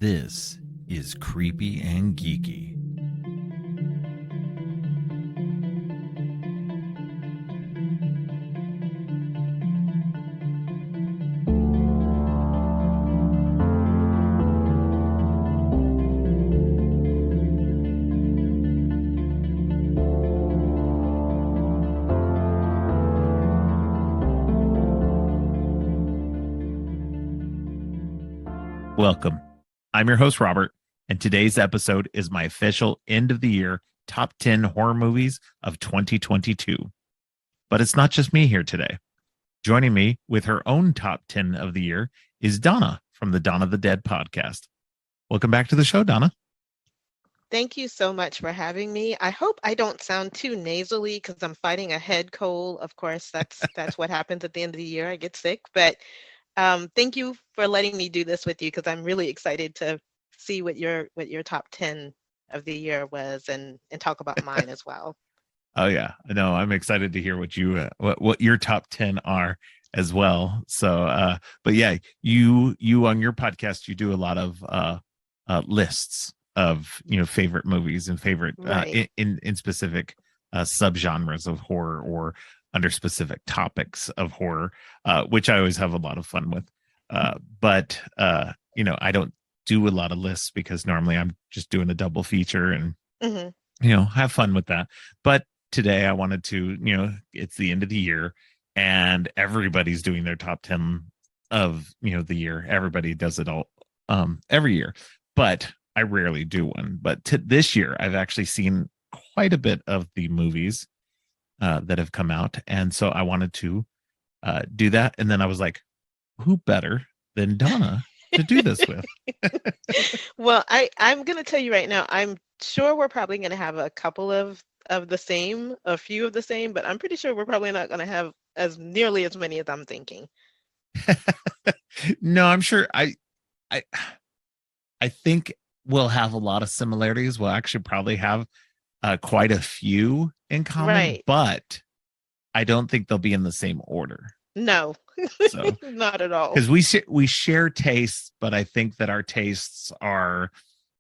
This is Creepy and Geeky. Welcome. I'm your host, Robert, and today's episode is my official end of the year top 10 horror movies of 2022. But it's not just me here today. Joining me with her own top 10 of the year is Donna from the Donna Tha Dead podcast. Welcome back to the show, Donna. Thank you so much for having me. I hope I don't sound too nasally because I'm fighting a head cold. Of course, that's what happens at the end of the year. I get sick, but thank you for letting me do this with you because I'm really excited to see what your top 10 of the year was and talk about mine as well. Oh yeah, no, I'm excited to hear what you what your top 10 are as well. So, but yeah, you on your podcast you do a lot of lists of favorite movies and favorite Right. in specific subgenres of horror or under specific topics of horror, which I always have a lot of fun with. But I don't do a lot of lists because normally I'm just doing a double feature and hmm have fun with that. But today I wanted to, it's the end of the year and everybody's doing their top 10 of, the year. Everybody does it all every year, but I rarely do one. But this year I've actually seen quite a bit of the movies that have come out. And so I wanted to do that. And then I was like, who better than Donna to do this with? Well, I'm gonna tell you right now, I'm sure we're probably gonna have a couple of the same, a few of the same, but I'm pretty sure we're probably not gonna have as nearly as many as I'm thinking. No, I'm sure I I think we'll have a lot of similarities. We'll actually probably have quite a few in common, Right. but I don't think they'll be in the same order. No, So, not at all. because we share tastes, but I think that our tastes are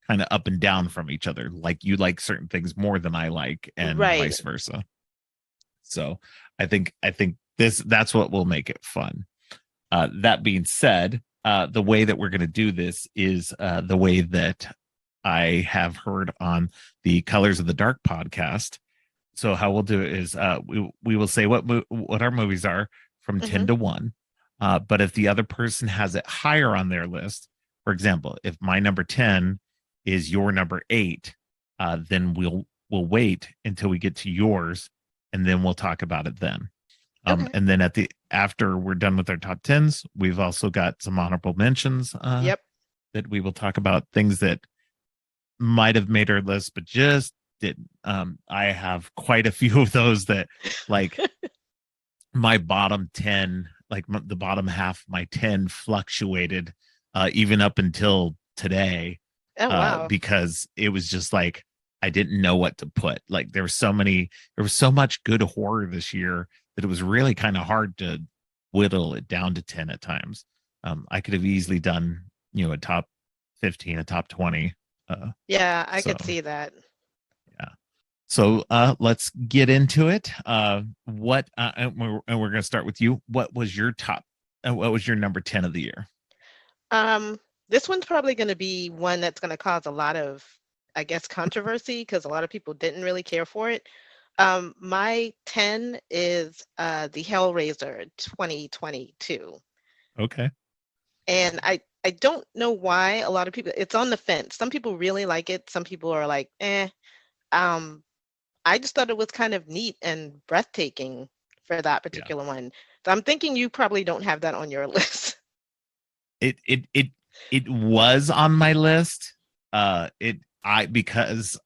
kind of up and down from each other. Like you like certain things more than I like, and Right. vice versa. So I think that's what will make it fun. That being said, the way that we're going to do this is the way that I have heard on the Colors of the Dark podcast. So how we'll do it is we will say what our movies are from 10 hmm to 1. But if the other person has it higher on their list, for example, if my number 10 is your number 8, then we'll wait until we get to yours and then we'll talk about it then. Okay. And then after we're done with our top 10s, we've also got some honorable mentions Yep. that we will talk about, things that might have made our list but just didn't. I have quite a few of those that, like, my bottom 10, like the bottom half of my 10 fluctuated even up until today, Oh, wow. because it was just like I didn't know what to put. Like there was so much good horror this year that it was really kind of hard to whittle it down to 10 at times. I could have easily done, a top 15, a top 20. Yeah, I So could see that. yeah. So let's get into it. What and we're going to start with you. What was your top? What was your number 10 of the year? This one's probably going to be one that's going to cause a lot of, I guess, controversy because a lot of people didn't really care for it. My 10 is the Hellraiser 2022. Okay. And I don't know why a lot of people, it's on the fence. Some people really like it. Some people are like, eh. Um, I just thought it was kind of neat and breathtaking for that Yeah. particular one. So I'm thinking you probably don't have that on your list. It was on my list. Because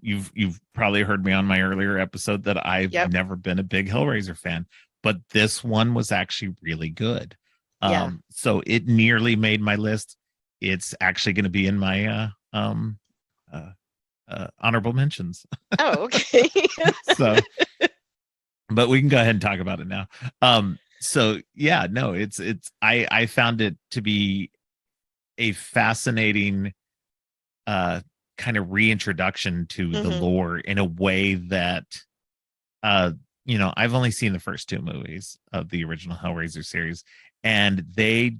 you've probably heard me on my earlier episode that I've Yep. never been a big Hellraiser fan, but this one was actually really good. Yeah. So it nearly made my list. It's actually going to be in my uh, honorable mentions. Oh, okay. So, but we can go ahead and talk about it now. So yeah, no, it's I found it to be a fascinating uh kind of reintroduction to the Hmm. lore in a way that uh I've only seen the first two movies of the original Hellraiser series, and they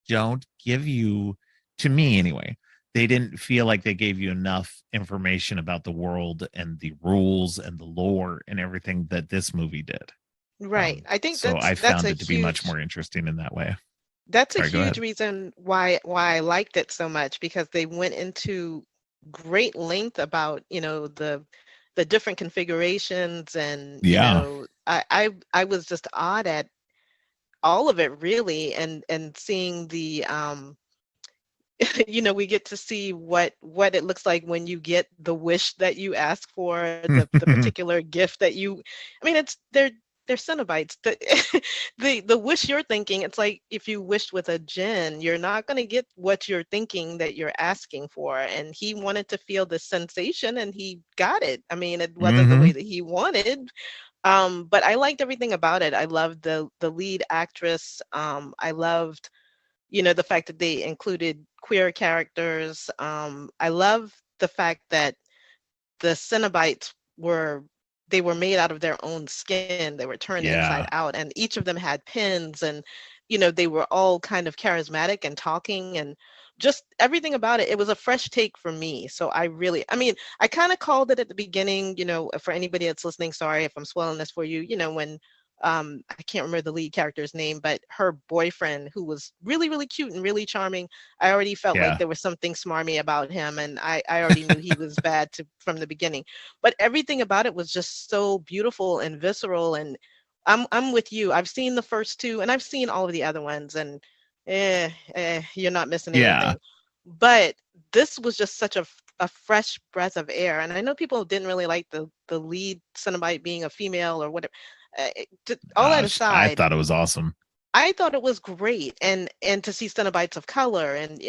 don't give you, to me anyway, they didn't feel like they gave you enough information about the world and the rules and the lore and everything that this movie did. Right. I think So I that's found a it to be much huge more interesting in that way. that's a Sorry, go huge ahead. reason why I liked it so much because they went into great length about, the different configurations and, Yeah. I was just awed at all of it really and seeing the we get to see what it looks like when you get the wish that you ask for, the particular gift that you I mean it's they're Cenobites. The wish you're thinking, it's like if you wished with a djinn, you're not going to get what you're thinking that you're asking for. And he wanted to feel the sensation and he got it. I mean, it wasn't the way Hmm. that he wanted. But I liked everything about it. I loved the lead actress. I loved the fact that they included queer characters. I love the fact that the Cenobites were made out of their own skin. They were turned inside Yeah. out, and each of them had pins, and they were all kind of charismatic and talking, and just everything about it. It was a fresh take for me. So I mean, I kind of called it at the beginning. For anybody that's listening, sorry if I'm spoiling this for you. When I can't remember the lead character's name, but her boyfriend, who was really, really cute and really charming, I already felt like Yeah. there was something smarmy about him, and I already knew he was bad from the beginning. But everything about it was just so beautiful and visceral, and I'm with you. I've seen the first two, and I've seen all of the other ones, and you're not missing Yeah. anything. But this was just such a fresh breath of air, and I know people didn't really like the lead Cenobite being a female or whatever. All that Gosh, I aside, thought it was awesome. I thought it was great, and to see Cenobites of color, and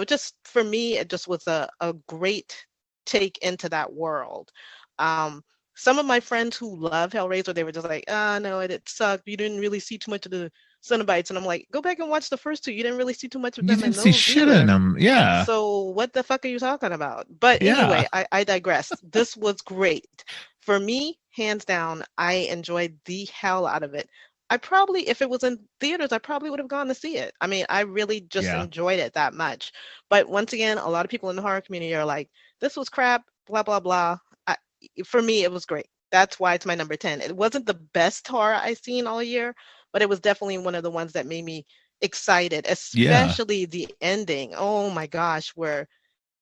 just for me, it just was a great take into that world. Um, some of my friends who love Hellraiser, they were just like, "Ah, no, it sucked. You didn't really see too much of the Cenobites," and I'm like, "Go back and watch the first two. You didn't really see too much of You them didn't in see those shit in either. them. Yeah. So what the fuck are you talking about?" But Yeah. anyway, I digress. This was great. For me, hands down, I enjoyed the hell out of it. I probably, if it was in theaters, I probably would have gone to see it. I mean, I really just Yeah. enjoyed it that much. But once again, a lot of people in the horror community are like, this was crap, blah, blah, blah. I, for me, it was great. That's why it's my number 10. It wasn't the best horror I've seen all year, but it was definitely one of the ones that made me excited, Yeah. especially the ending. Oh my gosh, where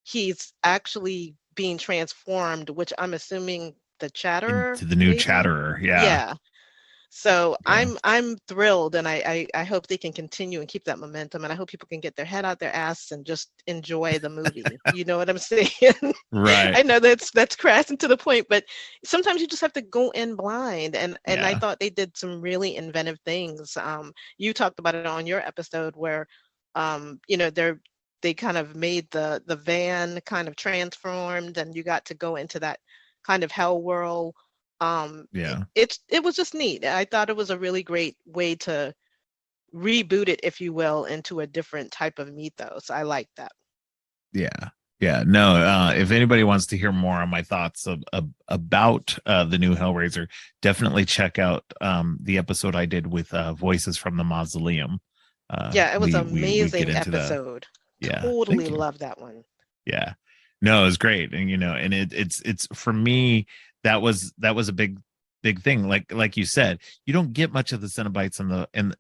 he's actually being transformed, which I'm assuming the Chatterer, Into the new maybe? Chatterer. Yeah. Yeah. So Yeah. I'm thrilled, and I hope they can continue and keep that momentum, and I hope people can get their head out their ass and just enjoy the movie. You know what I'm saying? Right. I know that's crass and to the point, but sometimes you just have to go in blind, and I Yeah. thought they did some really inventive things. You talked about it on your episode where, they kind of made the van kind of transformed, and you got to go into that kind of hell world. Yeah. It was just neat. I thought it was a really great way to reboot it, if you will, into a different type of mythos. I like that. Yeah. Yeah. No, if anybody wants to hear more on my thoughts about the new Hellraiser, definitely check out the episode I did with Voices from the Mausoleum. Yeah, it was an We get amazing into that. episode. Yeah. Totally Thank you. love that one. Yeah. No, it was great. And and it's for me, that was a big thing. Like you said, you don't get much of the Cenobites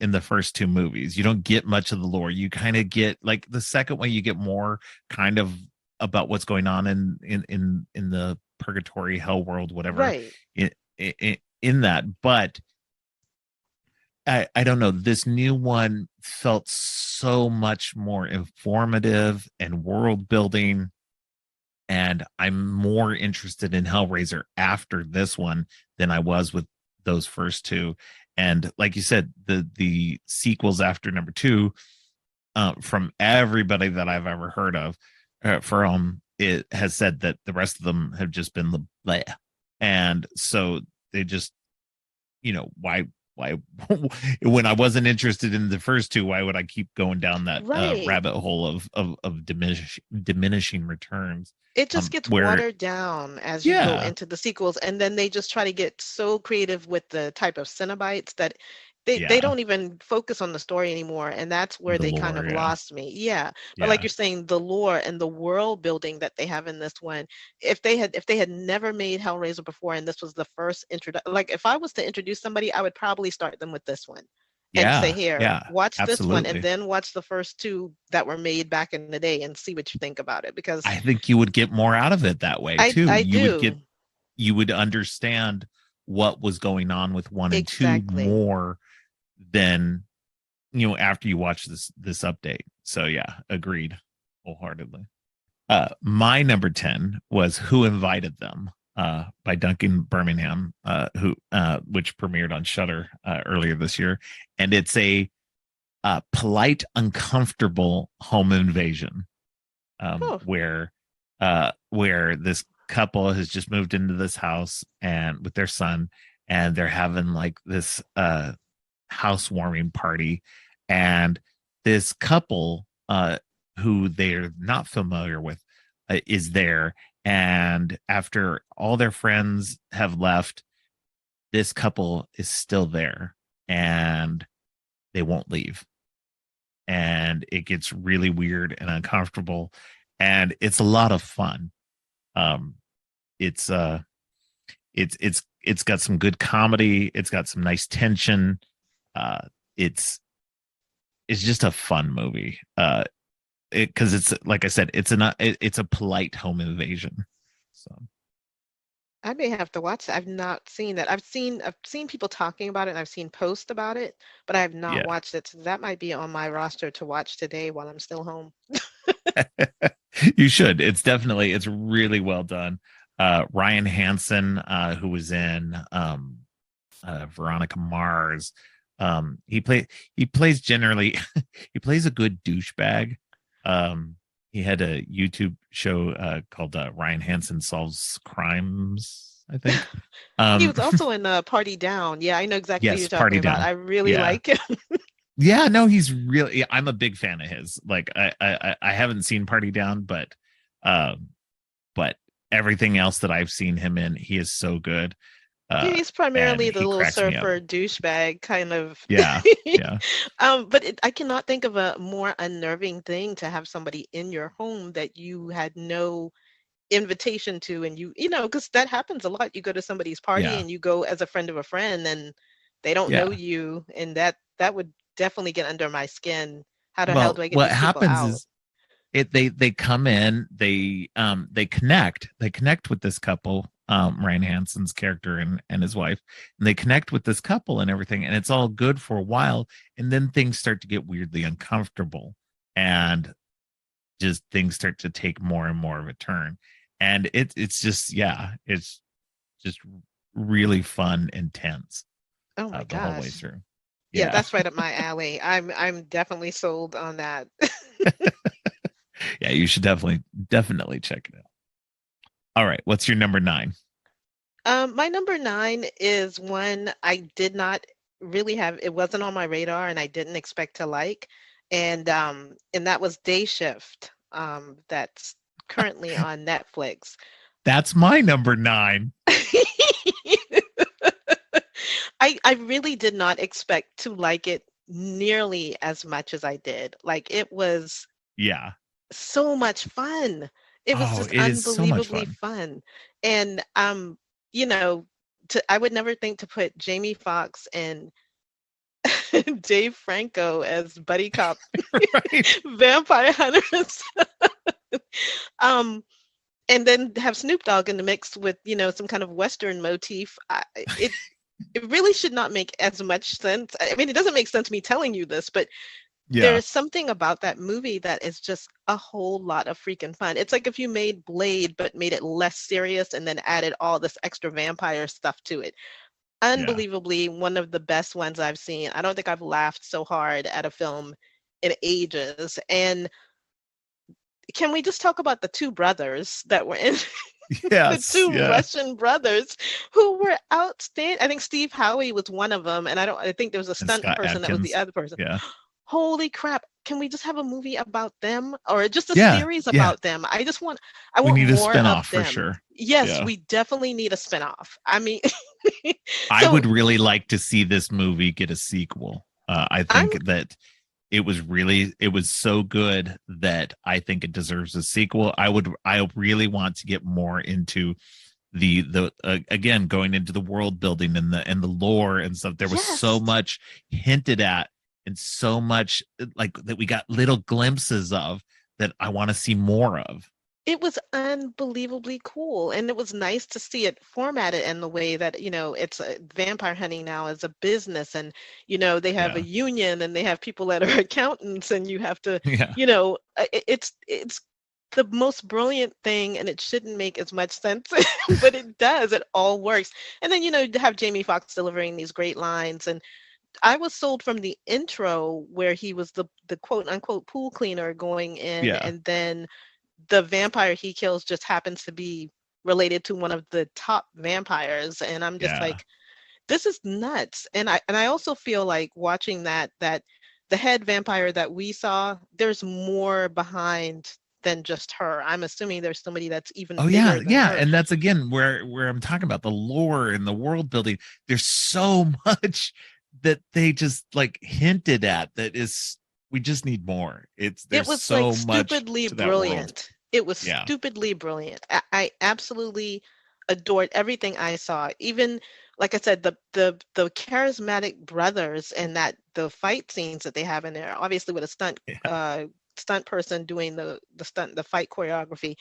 in the first two movies. You don't get much of the lore. You kind of get, like, the second one, you get more kind of about what's going on in the purgatory, hell world, whatever, Right. in that. But I don't know. This new one felt so much more informative and world building, and I'm more interested in Hellraiser after this one than I was with those first two. And like you said, the sequels after number two, from everybody that I've ever heard of, from it has said that the rest of them have just been bleh. And so they just, why why when I wasn't interested in the first two, why would I keep going down that Right. rabbit hole of diminishing returns? It just gets Where watered down as you go yeah, into the sequels, and then they just try to get so creative with the type of Cenobites that they yeah, don't even focus on the story anymore, and that's where the they kind lore, of yeah, lost me. Yeah, but like yeah, you're saying, the lore and the world building that they have in this one, if they had never made Hellraiser before, and this was the first introduction, like if I was to introduce somebody, I would probably start them with this one and say, yeah, here, yeah, watch this one, and absolutely. then watch the first two that were made back in the day and see what you think about it, because I think you would get more out of it that way I too. I do. You would understand what was going on with one and two Exactly. more than after you watch this update. So yeah, agreed wholeheartedly. My number 10 was Who Invited Them, by Duncan Birmingham, who which premiered on Shudder earlier this year, and it's a polite, uncomfortable home invasion, Oh, where this couple has just moved into this house and with their son, and they're having like this housewarming party, and this couple who they're not familiar with is there, and after all their friends have left, this couple is still there, and they won't leave, and it gets really weird and uncomfortable, and it's a lot of fun. um it's it's got some good comedy, it's got some nice tension. uh it's it's just a fun movie. Because it's like I said, it's a polite home invasion. So I may have to watch it. I've not seen that. I've seen people talking about it and I've seen posts about it, but I have not yeah, watched it. So that might be on my roster to watch today while I'm still home. you should. It's really well done. Ryan Hansen, who was in Veronica Mars, he plays generally he plays a good douchebag. He had a YouTube show called Ryan Hansen Solves Crimes, I think. He um was also in Party Down. Yeah, I know exactly who yes, you're talking Party about. Down. I really Yeah, like him. yeah, no, he's really, yeah, I'm a big fan of his. Like I haven't seen Party Down, um but everything else that I've seen him in, he is so good. Yeah, he's And primarily the he little cracks me up. surfer douchebag kind of. Yeah, yeah, But I cannot think of a more unnerving thing to have somebody in your home that you had no invitation to, and because that happens a lot. You go to somebody's party yeah, and you go as a friend of a friend, and they don't know yeah. you, and that would definitely get under my skin. How the hell do Well, I get what these people happens out? is they come in, they connect with this couple, Ryan Hansen's character and his wife, and they connect with this couple and everything, and it's all good for a while, and then things start to get weirdly uncomfortable, and just things start to take more and more of a turn, and it's just, yeah, it's just really fun and tense Oh my the whole way gosh. through. Yeah, Yeah. that's right up my alley. I'm definitely sold on that. Yeah, you should definitely check it out. All right, what's your number 9? My number 9 is one I did not really have. It wasn't on my radar, and I didn't expect to like, and that was Day Shift. That's currently on Netflix. That's my number 9. I really did not expect to like it nearly as much as I did. Like, it was Yeah. so much fun. It was Oh, just it is so much unbelievably fun. fun. And you know, I would never think to put Jamie Foxx and Dave Franco as buddy cop Right? vampire hunters. Um, and then have Snoop Dogg in the mix with, some kind of Western motif. It really should not make as much sense. I mean, it doesn't make sense me telling you this, but Yeah. there's something about that movie that is just a whole lot of freaking fun. It's like if you made Blade but made it less serious and then added all this extra vampire stuff to it. Yeah. Unbelievably one of the best ones I've seen. I don't think I've laughed so hard at a film in ages. And can we just talk about the two brothers that were in? The Yes, two yeah. Russian brothers who were outstanding. I think Steve Howie was one of them, and I think there was a And stunt Scott person that was the Adkins. other person. Yeah. Holy crap. Can we just have a movie about them or just a Yeah. series Yeah. about them? I We want need a more of spinoff for them. sure. Yes, Yeah. we definitely need a spinoff. I mean, I so would really like to see this movie get a sequel. I I'm think that it was so good that I think it deserves a sequel. I really want to get more into the again, going into the world building and the lore and stuff. There was so yes. much hinted at and so much like that we got little glimpses of that I want to see more of. It was unbelievably cool, and it was nice to see it formatted in the way that, it's vampire hunting now as a business, and, they have a Yeah. union and they have people that are accountants, and you have to, Yeah. it's the most brilliant thing, and it shouldn't make as much sense, but it does. It all works. And then, to have Jamie Foxx delivering these great lines, and I was sold from the intro where he was the quote unquote pool cleaner going in, Yeah. and then the vampire he kills just happens to be related to one of the top vampires, and I'm just Yeah. like, this is nuts. And I also feel like watching that the head vampire that we saw, there's more behind than just her. I'm assuming there's somebody that's even Oh yeah, bigger than yeah, her. and that's again where I'm talking about the lore and the world building. There's so much that they just like hinted at that is we just need more. It's It there's was like so much stupidly to that world. brilliant. It was Yeah. stupidly brilliant. I absolutely adored everything I saw. Even like I said, the charismatic brothers and that the fight scenes that they have in there, obviously with a Yeah. stunt person doing the fight choreography,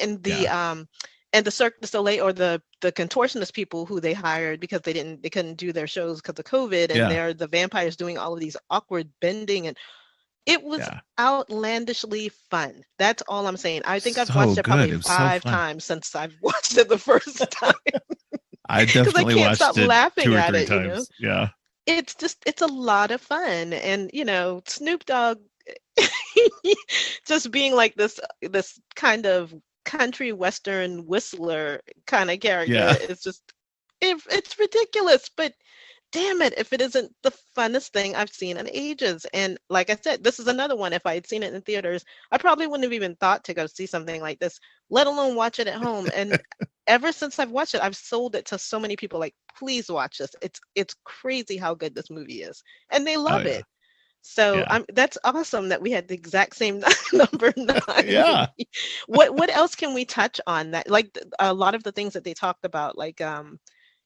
and Yeah. the Cirque du Soleil, or the contortionist people who they hired because they couldn't do their shows because of COVID, and Yeah. they're the vampires doing all of these awkward bending, and it was Yeah. outlandishly fun. That's all I'm saying. I think I've So watched it good. probably It was so 5 fun. times since I've watched it the first time I because I definitely can't stop watched it two laughing or at three it. times. Yeah. It's a lot of fun, and Snoop Dogg just being like this kind of country western whistler kind of character Yeah. is just, it's ridiculous, but damn it if it isn't the funnest thing I've seen in ages. And like I said, this is another one. If I had seen it in theaters, I probably wouldn't have even thought to go see something like this, let alone watch it at home. And ever since I've watched it, I've sold it to so many people, like, please watch this. It's crazy how good this movie is, and they Oh love yeah. it. So Yeah. that's awesome that we had the exact same number 9 Yeah. movie. What else can we touch on that? Like a lot of the things that they talked about, like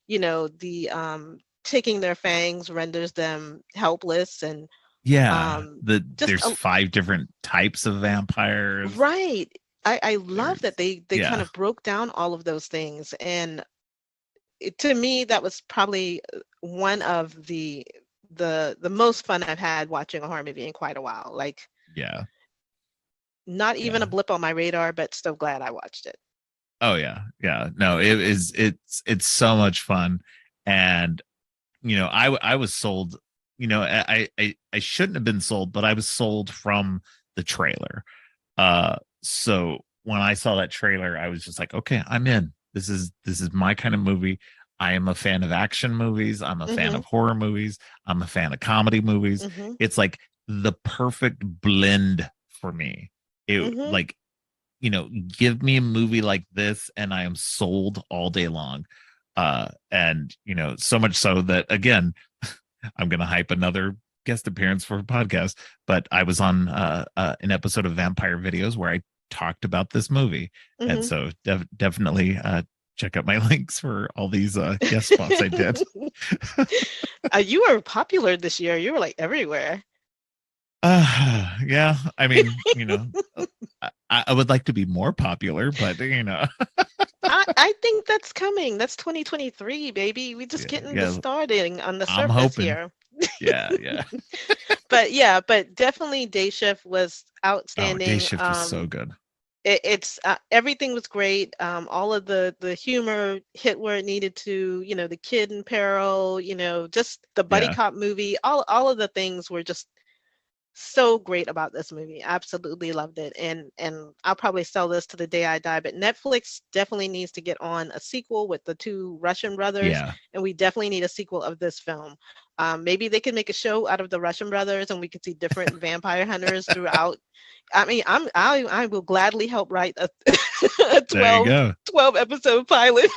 the taking their fangs renders them helpless, and Yeah. just There's five different types of vampires. right. I love that There's they kind yeah. of broke down all of those things, and to me that was probably one of the most fun I've had watching a horror movie in quite a while. Like, Yeah. not even a Yeah. blip on my radar, but so glad I watched it. Oh yeah. Yeah. No, it's so much fun. And I was sold, I shouldn't have been sold, but I was sold from the trailer. So when I saw that trailer, I was just like, okay, I'm in. This is my kind of movie. I am a fan of action movies. I'm a fan Mm-hmm. of horror movies. I'm a fan of comedy movies. Mm-hmm. It's like the perfect blend for me. It Mm-hmm. like, give me a movie like this and I am sold all day long. And so much so that again, I'm going to hype another guest appearance for a podcast, but I was on an episode of Vampire Videos where I talked about this movie. And Mm-hmm. so definitely check out my links for all these guest spots I did. You were popular this year. You were like everywhere. Yeah, I mean, I would like to be more popular, but I think that's coming. That's 2023, baby. We just yeah, getting the yeah, starting on the I'm surface hoping. here. Yeah, yeah. But yeah, but definitely Day Shift was Oh, Day outstanding. Shift was so good. It's everything was great. All of the humor hit where it needed to. The kid in peril. Just the buddy Yeah, cop movie. All of the things were just so great about this movie. Absolutely loved it. And I'll probably sell this to the day I die, but Netflix definitely needs to get on a sequel with the two Russian brothers, Yeah, and we definitely need a sequel of this film. Maybe they could make a show out of the Russian brothers and we could see different vampire hunters throughout. I mean, I will gladly help write a, a there you go. 12 episode pilot.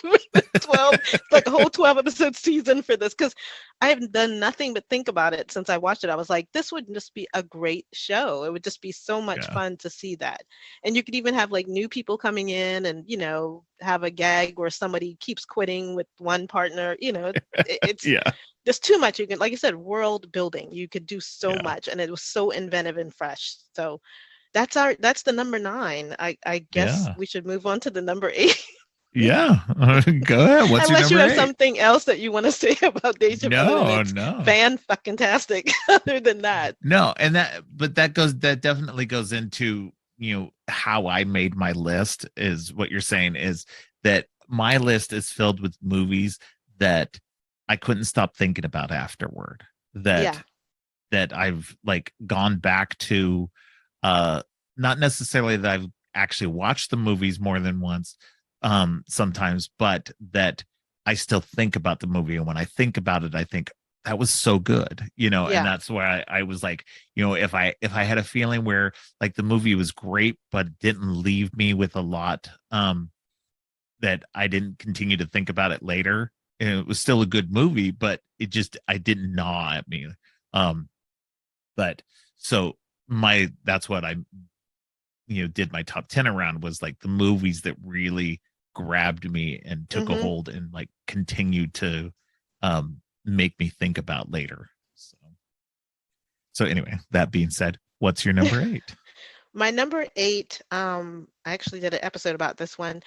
12, it's like a whole 12 episode season for this, because I have done nothing but think about it since I watched it. I was like, this would just be a great show. It would just be so much Yeah, fun to see that. And you could even have like new people coming in and, have a gag where somebody keeps quitting with one partner. It's yeah, there's too much. You can, like you said, world building. You could do so yeah, much, and it was so inventive and fresh. So that's the number nine. I guess yeah, we should move on to the number eight. yeah. Go ahead. What's your Unless you number have eight? something else that you want to say about Deja other than No, it's no, fan fucking tastic. Other than that. no. And that definitely goes into how I made my list. Is what you're saying is that my list is filled with movies that I couldn't stop thinking about afterward. Yeah. That I've like gone back to, uh not necessarily that I've actually watched the movies more than once, sometimes, but that I still think about the movie, and when I think about it I think that was so good, and Yeah. that's where I was like, if I had a feeling where like the movie was great but didn't leave me with a lot, that I didn't continue to think about it later, and it was still a good movie, but I didn't gnaw at me. um but so my that's what I did my top 10 around, was like the movies that really grabbed me and took a Mhm. hold and like continued to make me think about later. So anyway, that being said, what's your number 8? My number 8, I actually did an episode about this one,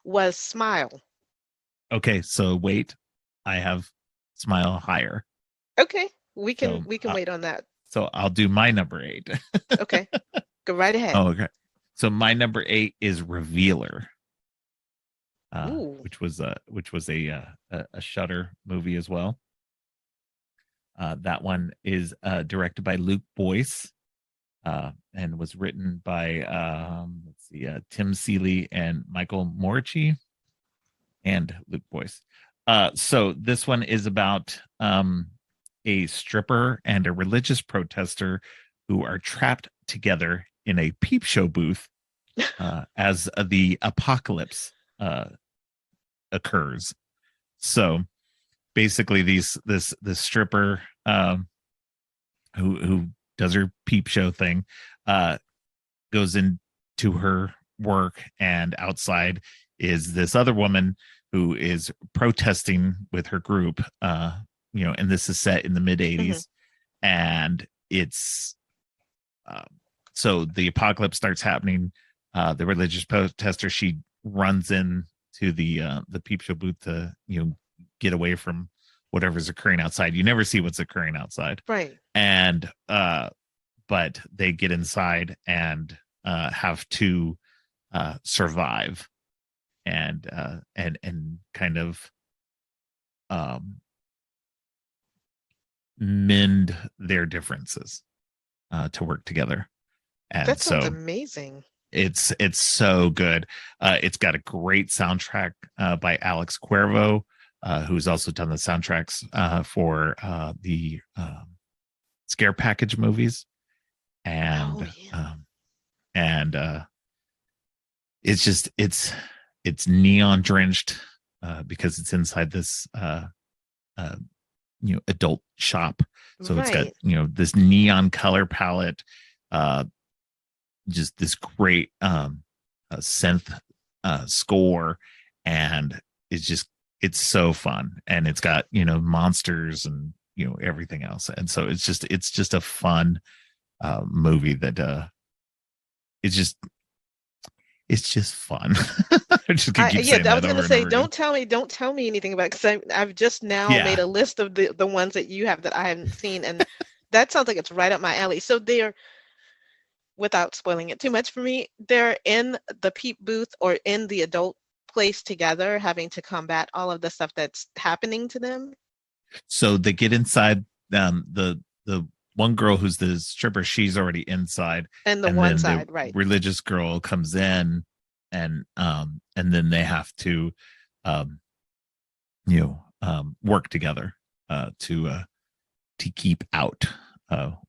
was Smile. Okay, so wait, I have Smile higher. Okay. We can So we can wait on that. I'll do my number 8. Okay. Go right ahead. Oh, okay. So my number 8 is Revealer, Ooh. which was a Shudder movie as well. That one is directed by Luke Boyce, and was written by let's see, Tim Seeley and Michael Morici and Luke Boyce. So this one is about a stripper and a religious protester who are trapped together in a peep show booth as the apocalypse occurs. So basically, this stripper, who does her peep show thing, goes into her work, and outside is this other woman who is protesting with her group. And this is set in the mid Mhm. 80s, and it's uh, so the apocalypse starts happening. The religious protester, she runs in to the peep show booth to get away from whatever's occurring outside. You never see what's occurring outside, Right. and but they get inside and have to survive, and kind of um, mend their differences to work together. And That sounds so amazing. it's so good. It's got a great soundtrack by Alex Cuervo, who's also done the soundtracks for the Scare Package movies, Oh, and yeah. it's just it's neon drenched, because it's inside this uh, adult shop. So it's got Right. this neon color palette, uh, just this great synth score, and it's so fun, and it's got monsters and everything else, and so it's just a fun movie that it's just it's just fun. I just could keep Yeah, saying I that was gonna over and say, over again. don't tell me anything about it, because I've just now made Yeah. a list of the ones that you have that I haven't seen, and that sounds like it's right up my alley. So they're, without spoiling it too much for me, they're in the peep booth or in the adult place together, having to combat all of the stuff that's happening to them. So they get inside the one girl who's the stripper, she's already inside, And the and one then the side, right. religious girl comes in, and then they have to um work together to keep out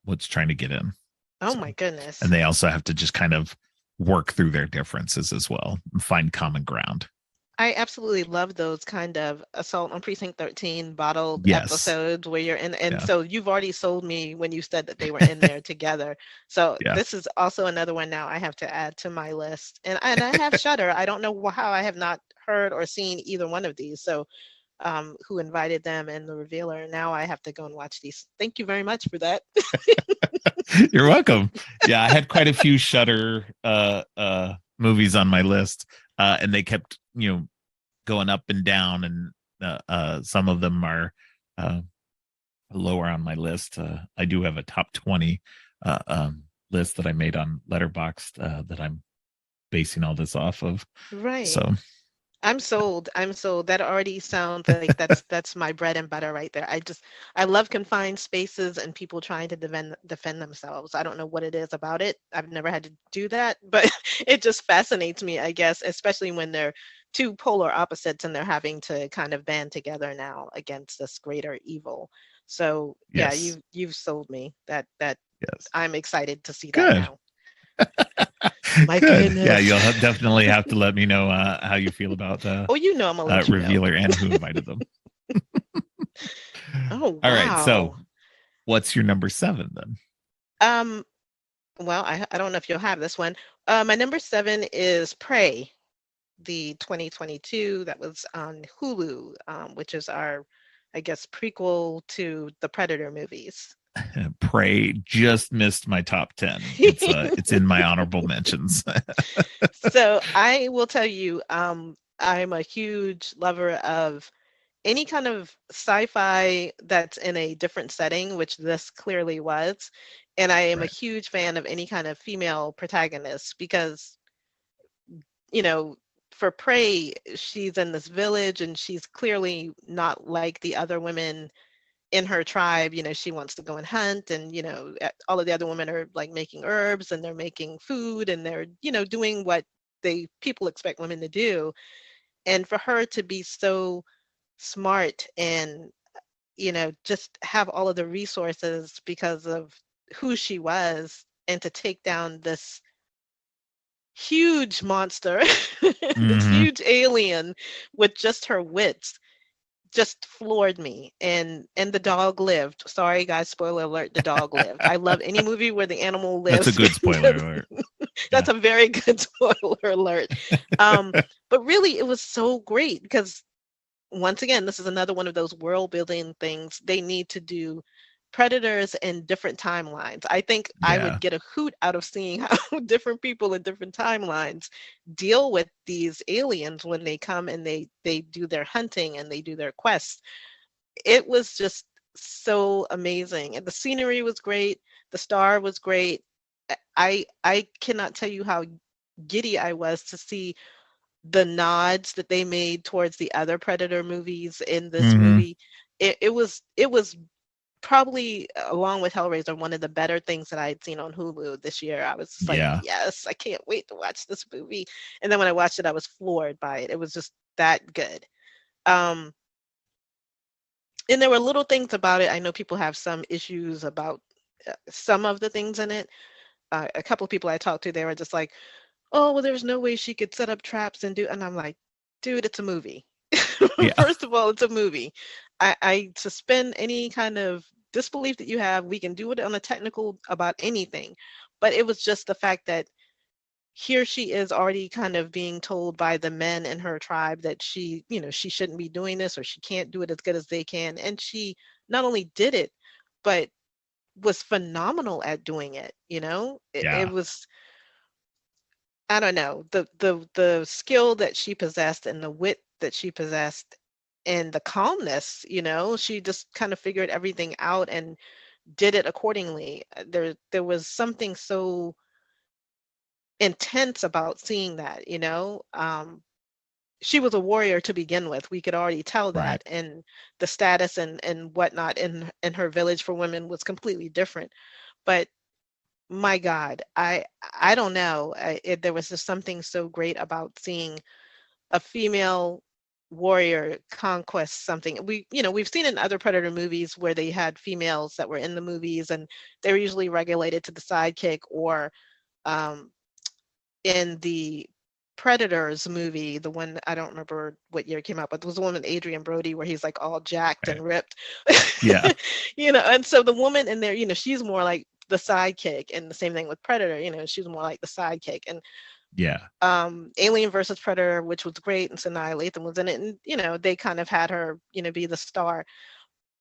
what's trying to get in. Oh So, my and goodness. they also have to just kind of work through their differences as well and find common ground. I absolutely love those kind of Assault on Precinct 13 bottled Yes. episodes where you're in, and Yeah. so you've already sold me when you said that they were in there together. So Yeah. this is also another one now I have to add to my list. And I have Shudder. I don't know how I have not heard or seen either one of these. So who invited them and the revealer. Now I have to go and watch these. Thank you very much for that. You're welcome. Yeah, I had quite a few Shutter movies on my list, and they kept going up and down, and some of them are uh, lower on my list. I do have a top 20 list that I made on Letterboxd that I'm basing all this off of. Right. So I'm sold. I'm sold. That already sounds like that's my bread and butter right there. I love confined spaces and people trying to defend themselves. I don't know what it is about it. I've never had to do that, but it just fascinates me, I guess, especially when they're two polar opposites and they're having to kind of band together now against this greater evil. So yeah, yes, you've sold me. That yes, I'm excited to see that good. now. My Good. Yeah, goodness. you'll definitely have to let me know how you feel about the Oh, you know I'm gonna let you know. revealer and who invited them. Oh, All right. So, wow. what's your number seven then? Um, well, I don't know if you'll have this one. My number seven is Prey, the 2022 that was on Hulu, which is our, I guess, prequel to the Predator movies. Prey just missed my top 10. It's in my honorable mentions. So I will tell you, I'm a huge lover of any kind of sci-fi that's in a different setting, which this clearly was. And I am a Right. huge fan of any kind of female protagonist because, you know, for Prey, she's in this village and she's clearly not like the other women in her tribe. She wants to go and hunt, and all of the other women are like making herbs and they're making food and they're doing what they people expect women to do. And for her to be so smart and just have all of the resources because of who she was, and to take down this huge monster, this Hmm. huge alien with just her wits, just floored me. And the dog lived. Sorry guys, spoiler alert, the dog lived. I love any movie where the animal That's a lives good spoiler because alert. Yeah. that's a very good spoiler alert. um but really it was so great because once again, this is another one of those world building things. They need to do predators in different timelines. I think I would Yeah. get a hoot out of seeing how different people in different timelines deal with these aliens when they come and they do their hunting and they do their quests. It was just so amazing. And the scenery was great. The star was great. I cannot tell you how giddy I was to see the nods that they made towards the other Predator movies in this Hmm. movie. It was probably, along with Hellraiser, one of the better things that I had seen on Hulu this year. I was just like, Yeah. yes, I can't wait to watch this movie. And then when I watched it, I was floored by it. It was just that good. Um, and there were little things about it. I know people have some issues about some of the things in it. A couple of people I talked to, they were just like, "Oh, well, there's no way she could set up traps and do," and I'm like, "Dude, it's a movie." Yeah. First of all, it's a movie. I suspend any kind of disbelief that you have. We can do it on a technical about anything. But it was just the fact that here she is already kind of being told by the men in her tribe that she shouldn't be doing this or she can't do it as good as they can. And she not only did it, but was phenomenal at doing it. It Yeah. was, I don't know, the skill that she possessed and the wit that she possessed and the calmness, she just kind of figured everything out and did it accordingly. There was something so intense about seeing that. she was a warrior to begin with. We could already tell Right. that, and the status and whatnot in her village for women was completely different. But my God, I don't know. There was just something so great about seeing a female warrior conquest something. We've seen in other Predator movies where they had females that were in the movies, and they were usually regulated to the sidekick, or um, in the Predators movie, the one I don't remember what year it came out, but there was a woman, Adrian Brody, where he's like all jacked Right. and ripped. Yeah. And so the woman in there, she's more like the sidekick, and the same thing with Predator, she's more like the sidekick. And Yeah. Alien versus Predator, which was great, and Sanaa Lathan was in it, and they kind of had her, be the star.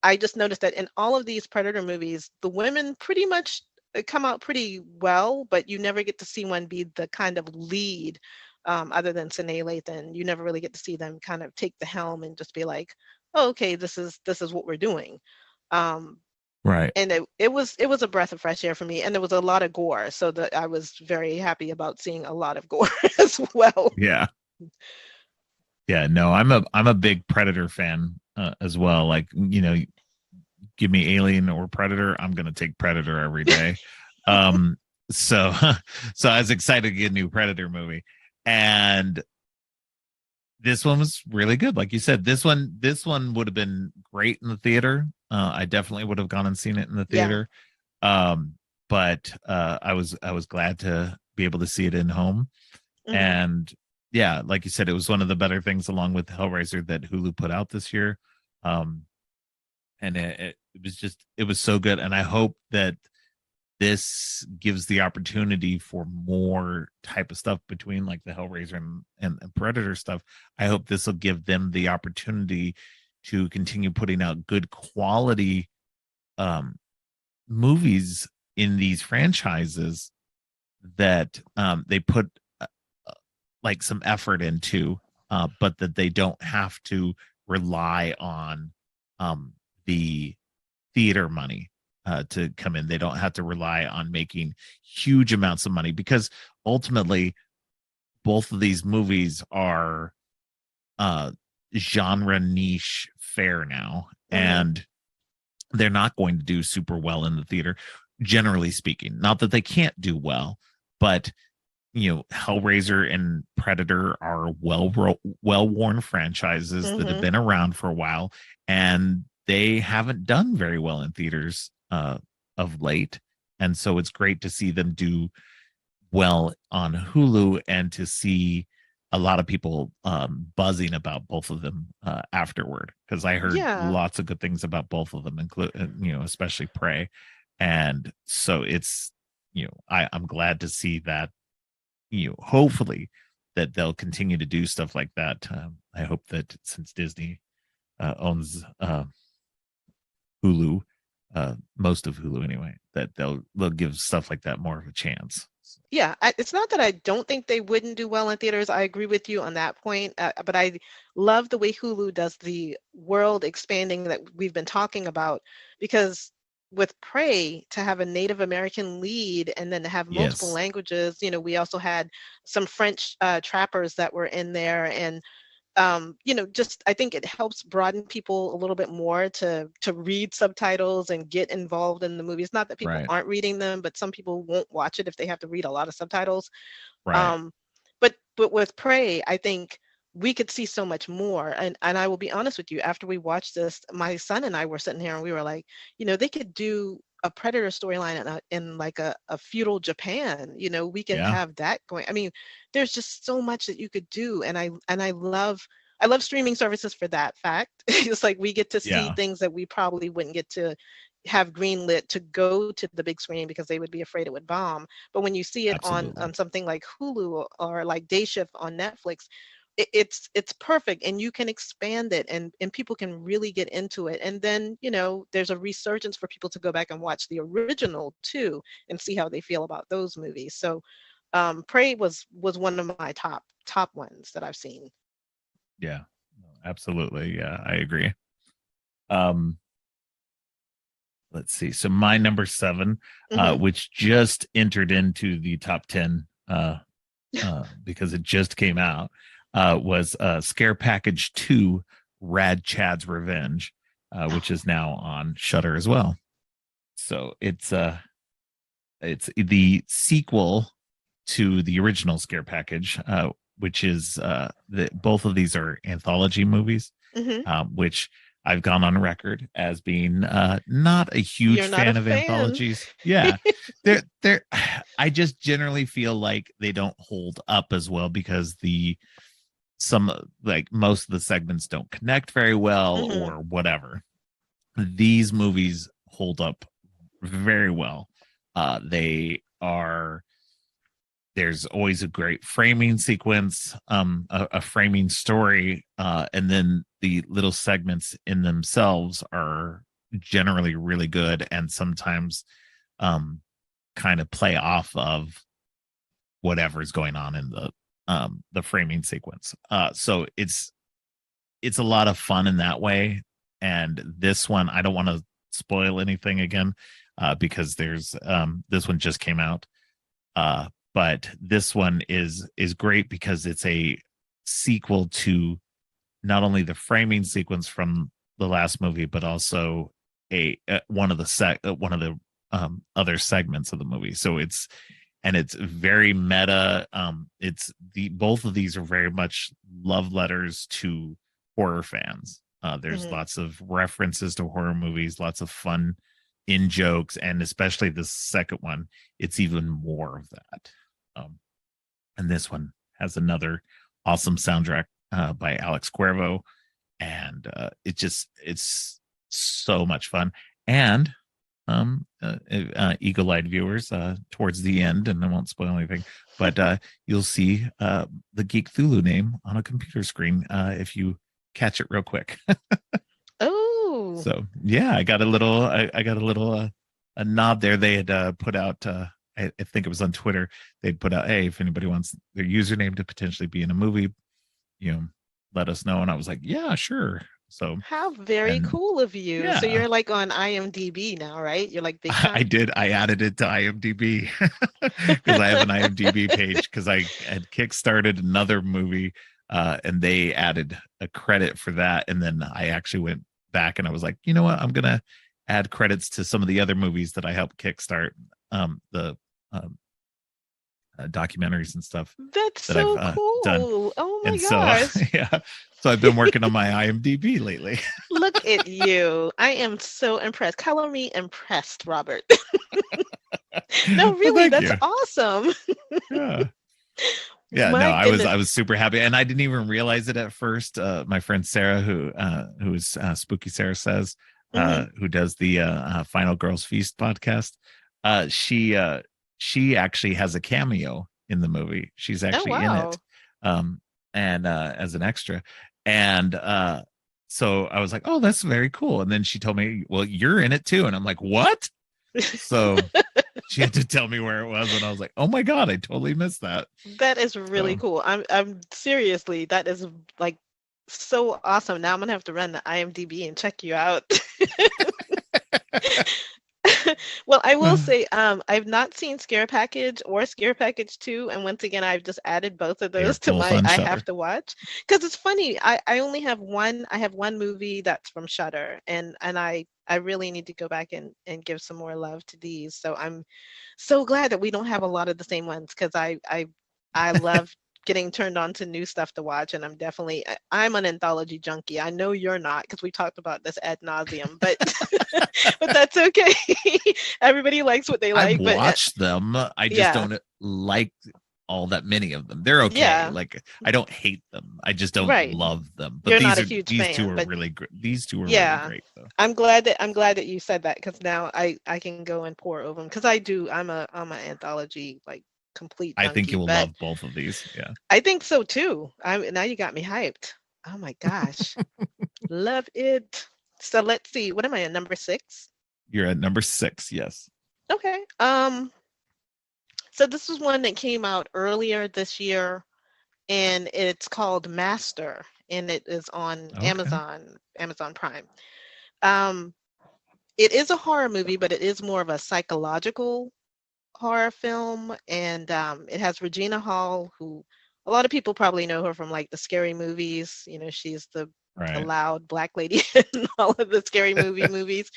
I just noticed that in all of these Predator movies, the women pretty much come out pretty well, but you never get to see one be the kind of lead, other than Sanaa Lathan. You never really get to see them kind of take the helm and just be like, oh, okay, this is what we're doing. Um, Right. and it was a breath of fresh air for me, and there was a lot of gore, so that I was very happy about seeing a lot of gore as well. Yeah. Yeah. No, I'm a big Predator fan as well. Like, give me Alien or Predator, I'm gonna take Predator every day. Um, so so I was excited to get a new Predator movie, and this one was really good. Like you said, this one would have been great in the theater. I definitely would have gone and seen it in the Yeah. theater. Um, but I was glad to be able to see it in home. Hmm. And yeah, like you said, it was one of the better things along with Hellraiser that Hulu put out this year. Um, and it was so good. And I hope that this gives the opportunity for more type of stuff between like the Hellraiser and Predator stuff. I hope this will give them the opportunity to continue putting out good quality um, movies in these franchises that they put like some effort into, but that they don't have to rely on um, the theater money to come in. They don't have to rely on making huge amounts of money, because ultimately both of these movies are uh, genre niche fare now, Hmm. and they're not going to do super well in the theater, generally speaking. Not that they can't do well, but Hellraiser and Predator are well worn franchises that have Hmm. been around for a while, and they haven't done very well in theaters of late. And so it's great to see them do well on Hulu, and to see a lot of people buzzing about both of them afterward, because I heard Yeah. lots of good things about both of them, including especially Prey. And so it's I'm glad to see that, hopefully that they'll continue to do stuff like that. I hope that since Disney owns Hulu, most of Hulu anyway, that they'll give stuff like that more of a chance. Yeah, it's not that I don't think they wouldn't do well in theaters. I agree with you on that point. But I love the way Hulu does the world expanding that we've been talking about, because with Prey, to have a Native American lead and then to have multiple Yes. languages, we also had some French trappers that were in there, and just I think it helps broaden people a little bit more to read subtitles and get involved in the movies. Not that people Right. aren't reading them, but some people won't watch it if they have to read a lot of subtitles. Right. Um, but with Prey, I think we could see so much more. And I will be honest with you, after we watched this, my son and I were sitting here and we were like, they could do a Predator storyline in like a feudal Japan. We could Yeah. have that going. I mean, there's just so much that you could do, and I love streaming services for that fact. It's like we get to see Yeah. things that we probably wouldn't get to have greenlit to go to the big screen because they would be afraid it would bomb. But when you see it Absolutely. on something like Hulu or like Day Shift on Netflix, it's perfect, and you can expand it, and people can really get into it. And then there's a resurgence for people to go back and watch the original too and see how they feel about those movies. So Prey was one of my top ones that I've seen. Yeah. No, absolutely. Yeah, I agree. Um, let's see. So my number 7, Hmm. which just entered into the top 10 because it just came out, was Scare Package 2 Rad Chad's Revenge, which is now on Shutter as well. So it's the sequel to the original Scare Package, which is both of these are anthology movies, Hmm. which I've gone on record as being not a huge You're not a fan of fan. anthologies. Yeah, they're. I just generally feel like they don't hold up as well because some like most of the segments don't connect very well Hmm. or whatever. These movies hold up very well. They are there's always a great framing sequence, a framing story, and then the little segments in themselves are generally really good and sometimes um, kind of play off of whatever's going on in the framing sequence. So it's a lot of fun in that way. And this one, I don't want to spoil anything again because there's this one just came out. But this one is great because it's a sequel to not only the framing sequence from the last movie, but also a one of the other segments of the movie. So it's very meta. It's the both of these are very much love letters to horror fans. There's Hmm. lots of references to horror movies, lots of fun in jokes, and especially the second one, it's even more of that. Um, and this one has another awesome soundtrack by Alex Cuervo, and it's so much fun. And eagle-eyed viewers towards the end, and I won't spoil anything, but you'll see the Geek Thulu name on a computer screen if you catch it real quick. Oh, So yeah, I got a little a nod there. They had put out I think it was on Twitter. They'd put out, hey, if anybody wants their username to potentially be in a movie, you know, let us know. And I was like, yeah, sure. So how very and cool of you. So yeah, you're like on IMDb now, right? You're like big time. I added it to IMDb because I have an IMDb page because I had kickstarted another movie and they added a credit for that. And then I actually went back and I was like, you know what? I'm going to add credits to some of the other movies that I helped kickstart, the um, documentaries and stuff That's that I've so done. cool. Oh my And so, gosh. yeah, so I've been working on my IMDb lately. Look at you. I am so impressed. Color me impressed, Robert. No, Well, really, thank that's you. awesome. Yeah. Yeah, no, My I goodness. was super happy, and I didn't even realize it at first. My friend Sarah, who is Spooky Sarah Says, Hmm. who does the Final Girls Feast podcast, uh, she uh, she actually has a cameo in the movie. She's Oh, actually in it, wow. um, and as an extra, and so I was like, oh, that's very cool. And then she told me, well, you're in it too, and I'm like, what? So she had to tell me where it was, and I was like, oh my god, I totally missed that. That is really So cool. I'm seriously, that is like so awesome. Now I'm gonna have to run the IMDb and check you out. Well, I will say, I've not seen Scare Package or Scare Package 2, and once again, I've just added both of they are those to both my on I have Shutter. to watch. Because it's funny, I only have one. I have one movie that's from Shudder, and I really need to go back and give some more love to these. So I'm so glad that we don't have a lot of the same ones because I love getting turned on to new stuff to watch, and I'm an anthology junkie. I know you're not because we talked about this ad nauseum, but but that's okay. Everybody likes what they I've like, but watched them. I just yeah, don't like all that many of them. They're okay. yeah, Like I don't hate them. I just don't right. love them. But You're not a huge these two fan, are but really great. These two are really yeah. great though. I'm glad that you said that because now I can go and pour over them because I do. I'm an anthology like complete I think you junkie, will but love both of these. Yeah. I think so too. I'm now you got me hyped. Oh my gosh. Love it. So let's see. What am I at number 6? You're at number 6. Yes. Okay. So this was one that came out earlier this year and it's called Master and it is on Okay. Amazon Prime. Um it is a horror movie, but it is more of a psychological horror film and it has Regina Hall who a lot of people probably know her from like the scary movies. You know, she's the Right. loud black lady in all of the scary movies.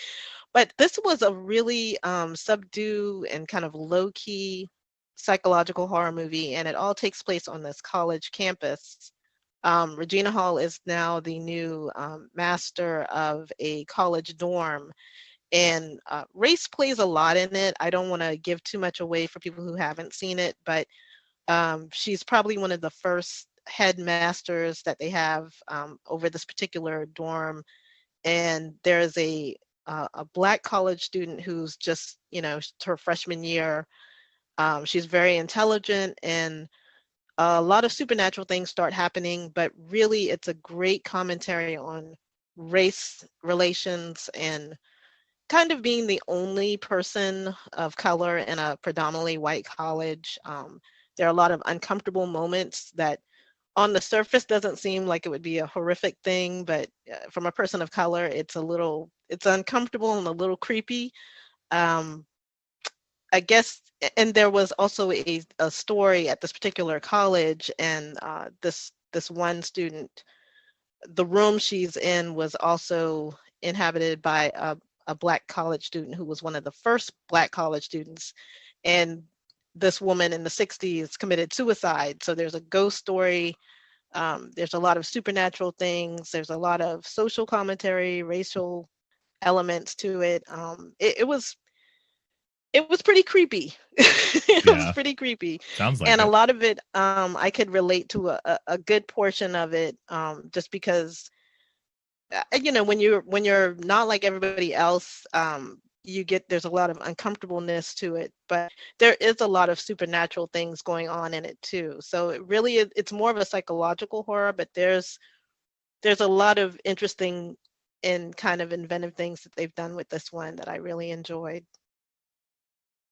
But this was a really subdued and kind of low key psychological horror movie, and it all takes place on this college campus. Regina Hall is now the new master of a college dorm, and race plays a lot in it. I don't want to give too much away for people who haven't seen it, but she's probably one of the first headmasters that they have over this particular dorm. And there's a black college student who's just, you know, her freshman year. She's very intelligent, and a lot of supernatural things start happening, but really it's a great commentary on race relations and kind of being the only person of color in a predominantly white college. There are a lot of uncomfortable moments that on the surface doesn't seem like it would be a horrific thing, but from a person of color, it's uncomfortable and a little creepy. Um, I guess, and there was also a story at this particular college, and this one student, the room she's in was also inhabited by a black college student who was one of the first black college students, and this woman in the 60s committed suicide. So there's a ghost story. There's a lot of supernatural things. There's a lot of social commentary, racial elements to it. It was pretty creepy. It was Yeah. pretty creepy. Sounds like And a it. lot of it, I could relate to a good portion of it, just because, you know, when you're not like everybody else, there's a lot of uncomfortableness to it, but there is a lot of supernatural things going on in it too. So it really is, it's more of a psychological horror, but there's a lot of interesting and kind of inventive things that they've done with this one that I really enjoyed.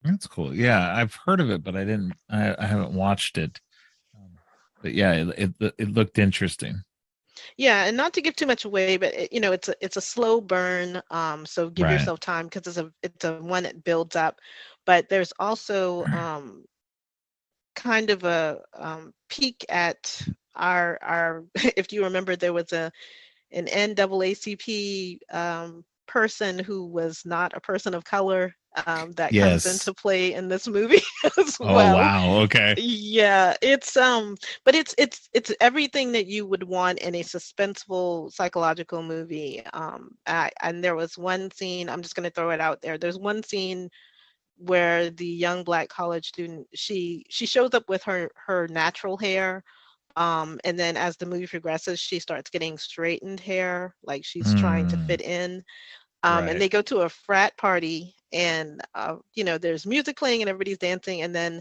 That's cool. Yeah, I've heard of it, but I haven't watched it. Um, but yeah, it looked interesting. Yeah, and not to give too much away, but you know, it's a slow burn. So give Right. yourself time because it's a one that builds up. But there's also kind of a peek at our if you remember, there was an NAACP person who was not a person of color that comes Yes. into play in this movie as Oh well. wow. Okay. Yeah, but it's everything that you would want in a suspenseful psychological movie. And there was one scene, I'm just going to throw it out there. There's one scene where the young black college student, she shows up with her natural hair, and then as the movie progresses, she starts getting straightened hair, like she's trying to Mm, fit in. And right. they go to a frat party, and you know, there's music playing and everybody's dancing, and then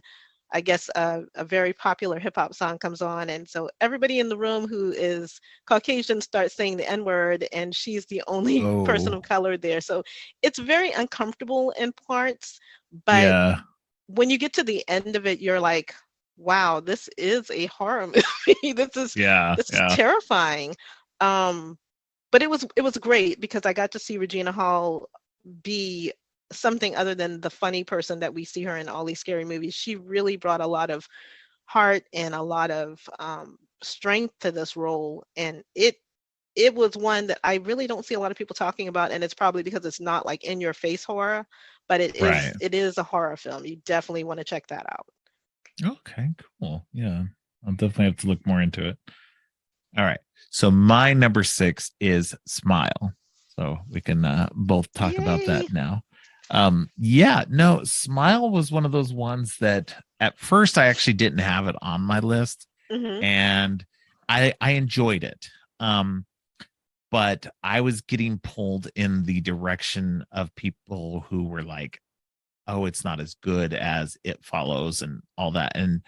I guess a very popular hip hop song comes on, and so everybody in the room who is Caucasian starts saying the N word, and she's the only person Oh, of color there. So it's very uncomfortable in parts, but yeah. when you get to the end of it, you're like, wow, this is a horror movie. Yeah. This is Yeah. terrifying. Um, but it was great because I got to see Regina Hall be something other than the funny person that we see her in all these scary movies. She really brought a lot of heart and a lot of strength to this role, and it was one that I really don't see a lot of people talking about, and it's probably because it's not like in your face horror, but Right. it is a horror film. You definitely want to check that out. Okay, cool. Yeah. I'll definitely have to look more into it. All right. So my number 6 is Smile. So we can both talk about Yay. that now. Yeah, no, Smile was one of those ones that at first I actually didn't have it on my list, Mhm. and I enjoyed it. But I was getting pulled in the direction of people who were like, "Oh, it's not as good as It Follows" and all that. And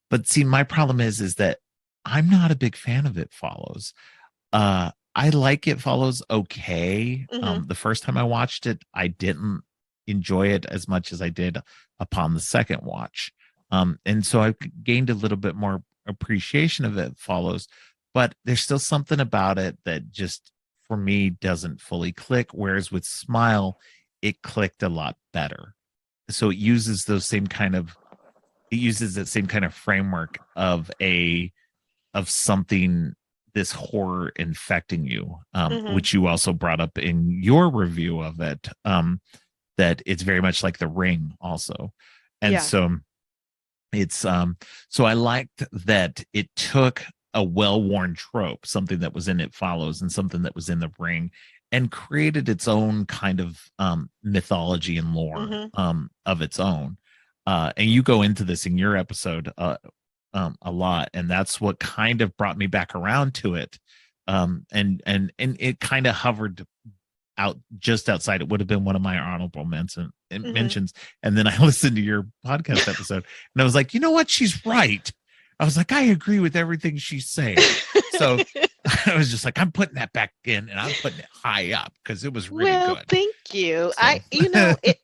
but see, my problem is that I'm not a big fan of It Follows. I like It Follows okay. Mhm. The first time I watched it, I didn't enjoy it as much as I did upon the second watch. And so I gained a little bit more appreciation of It Follows, but there's still something about it that just for me doesn't fully click. Whereas with Smile, it clicked a lot better. So it uses those same kind of it uses that same kind of framework of something, this horror infecting you, Hmm. which you also brought up in your review of it, that it's very much like The Ring also. And Yeah. so it's so I liked that it took a well-worn trope, something that was in It Follows and something that was in The Ring, and created its own kind of mythology and lore Hmm. of its own. And you go into this in your episode a lot, and that's what kind of brought me back around to it. And it kind of hovered out just outside. It would have been one of my honorable Hmm. mentions. And then I listened to your podcast episode, and I was like, you know what? She's right. I was like, I agree with everything she's saying. So I was just like, I'm putting that back in, and I'm putting it high up because it was really Well, good. thank you. So It,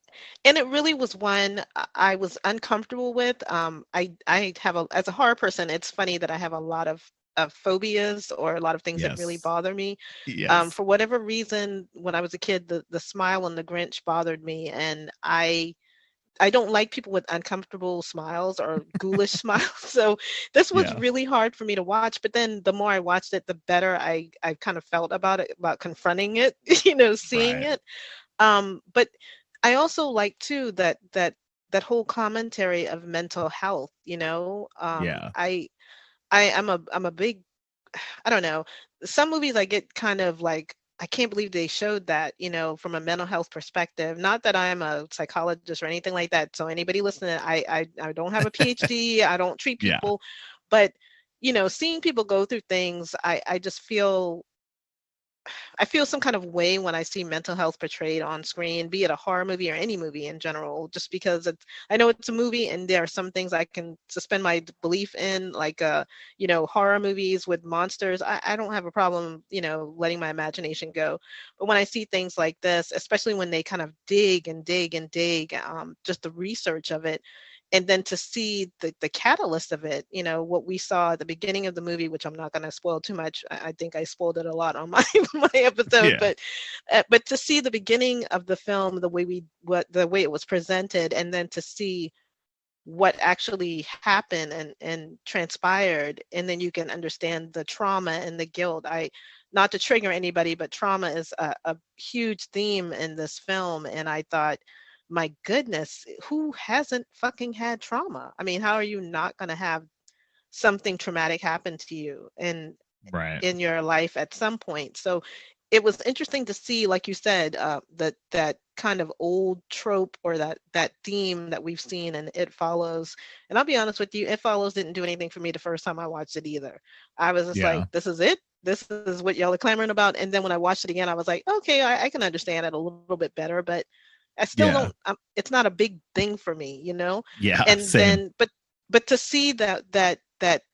and it really was one I was uncomfortable with. I have as a horror person, it's funny that I have a lot of phobias or a lot of things that really yes, bother me. yes, For whatever reason, when I was a kid, the smile on the Grinch bothered me, and I don't like people with uncomfortable smiles or ghoulish smiles. So this was yeah, really hard for me to watch. But then the more I watched it, the better I kind of felt about it, about confronting it, seeing right, it. But I also like too that whole commentary of mental health. yeah, I'm a big, I don't know. Some movies I get kind of like, I can't believe they showed that, from a mental health perspective. Not that I'm a psychologist or anything like that. So anybody listening, I don't have a PhD. I don't treat yeah, people, but seeing people go through things, I just feel I feel some kind of way when I see mental health portrayed on screen, be it a horror movie or any movie in general, just because I know it's a movie and there are some things I can suspend my belief in, like, horror movies with monsters. I don't have a problem, letting my imagination go. But when I see things like this, especially when they kind of dig and dig and dig, just the research of it, and then to see the catalyst of it, what we saw at the beginning of the movie, which I'm not going to spoil too much. I think I spoiled it a lot on my my episode, yeah, but to see the beginning of the film, the way it was presented, and then to see what actually happened and transpired, and then you can understand the trauma and the guilt. Not to trigger anybody, but trauma is a huge theme in this film, and I thought, my goodness, who hasn't fucking had trauma? I mean, how are you not going to have something traumatic happen to you right, in your life at some point? So it was interesting to see, like you said, that kind of old trope, or that theme that we've seen in It Follows. And I'll be honest with you, It Follows didn't do anything for me the first time I watched it either. I was just yeah, like, this is it. This is what y'all are clamoring about. And then when I watched it again, I was like, okay, I can understand it a little bit better, but I still yeah, don't. It's not a big thing for me. yeah. And Same. then, but to see that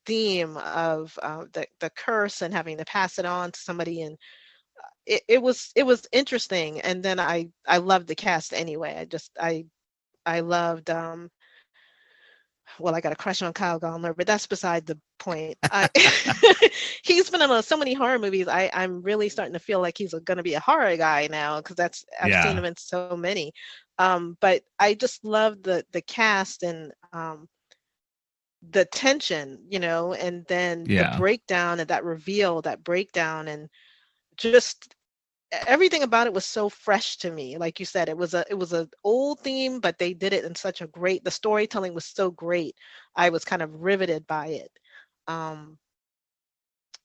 theme of the curse and having to pass it on to somebody, and it was interesting. And then I loved the cast anyway. I loved, well, I got a crush on Kyle Gallner, but that's beside the point. He's been in so many horror movies. I'm really starting to feel like he's going to be a horror guy now, because that's I've seen Yeah, him in so many. But I just love the cast, and the tension, and then the yeah, breakdown, and that reveal, that breakdown, and just everything about it was so fresh to me. Like you said, it was a old theme, but they did it in such a great. The storytelling was so great. I was kind of riveted by it. Um,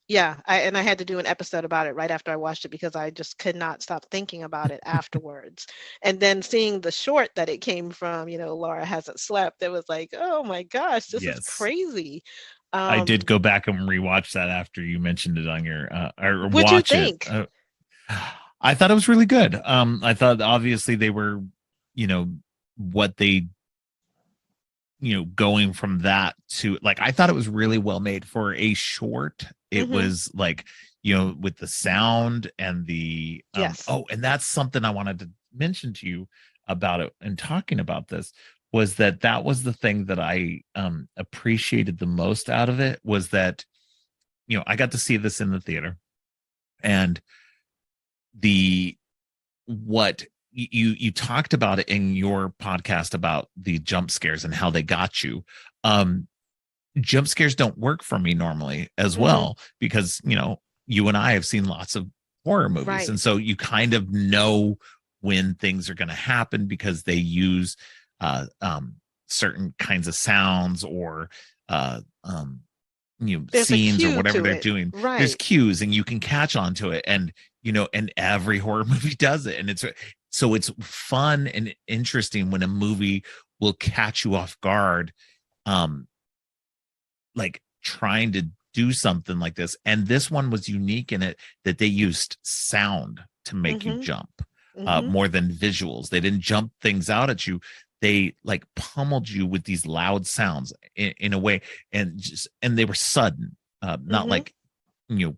yeah, I had to do an episode about it right after I watched it, because I just could not stop thinking about it afterwards. And then seeing the short that it came from, Laura Hasn't Slept, it was like, oh my gosh, this is yes. crazy. I did Um, go back and rewatch that after you mentioned it on your or what'd you watch it. think? I thought it was really good. I thought obviously they were, you know, what they, going from that to, like, I thought it was really well made for a short. It Hmm. was like, with the sound and the Yes. oh, and that's something I wanted to mention to you about it and talking about this, was that was the thing that I appreciated the most out of it, was that, I got to see this in the theater, and the what you talked about it in your podcast about the jump scares and how they got you. um jump scares don't work for me normally as Mm-hmm. well, because you and I have seen lots of horror movies, Right. and so you kind of know when things are going to happen because they use uh um certain kinds of sounds, or uh um There's a scenes, or cue whatever to they're it. doing. There's Right. cues and you can catch on to it, and and every horror movie does it, and it's fun and interesting when a movie will catch you off guard, um like trying to do something like this. And this one was unique in it that they used sound to make you Mm-hmm. jump, Mm-hmm. more than visuals. They didn't jump things out at you. They like pummeled you with these loud sounds in a way, and they were sudden, not Mm-hmm. like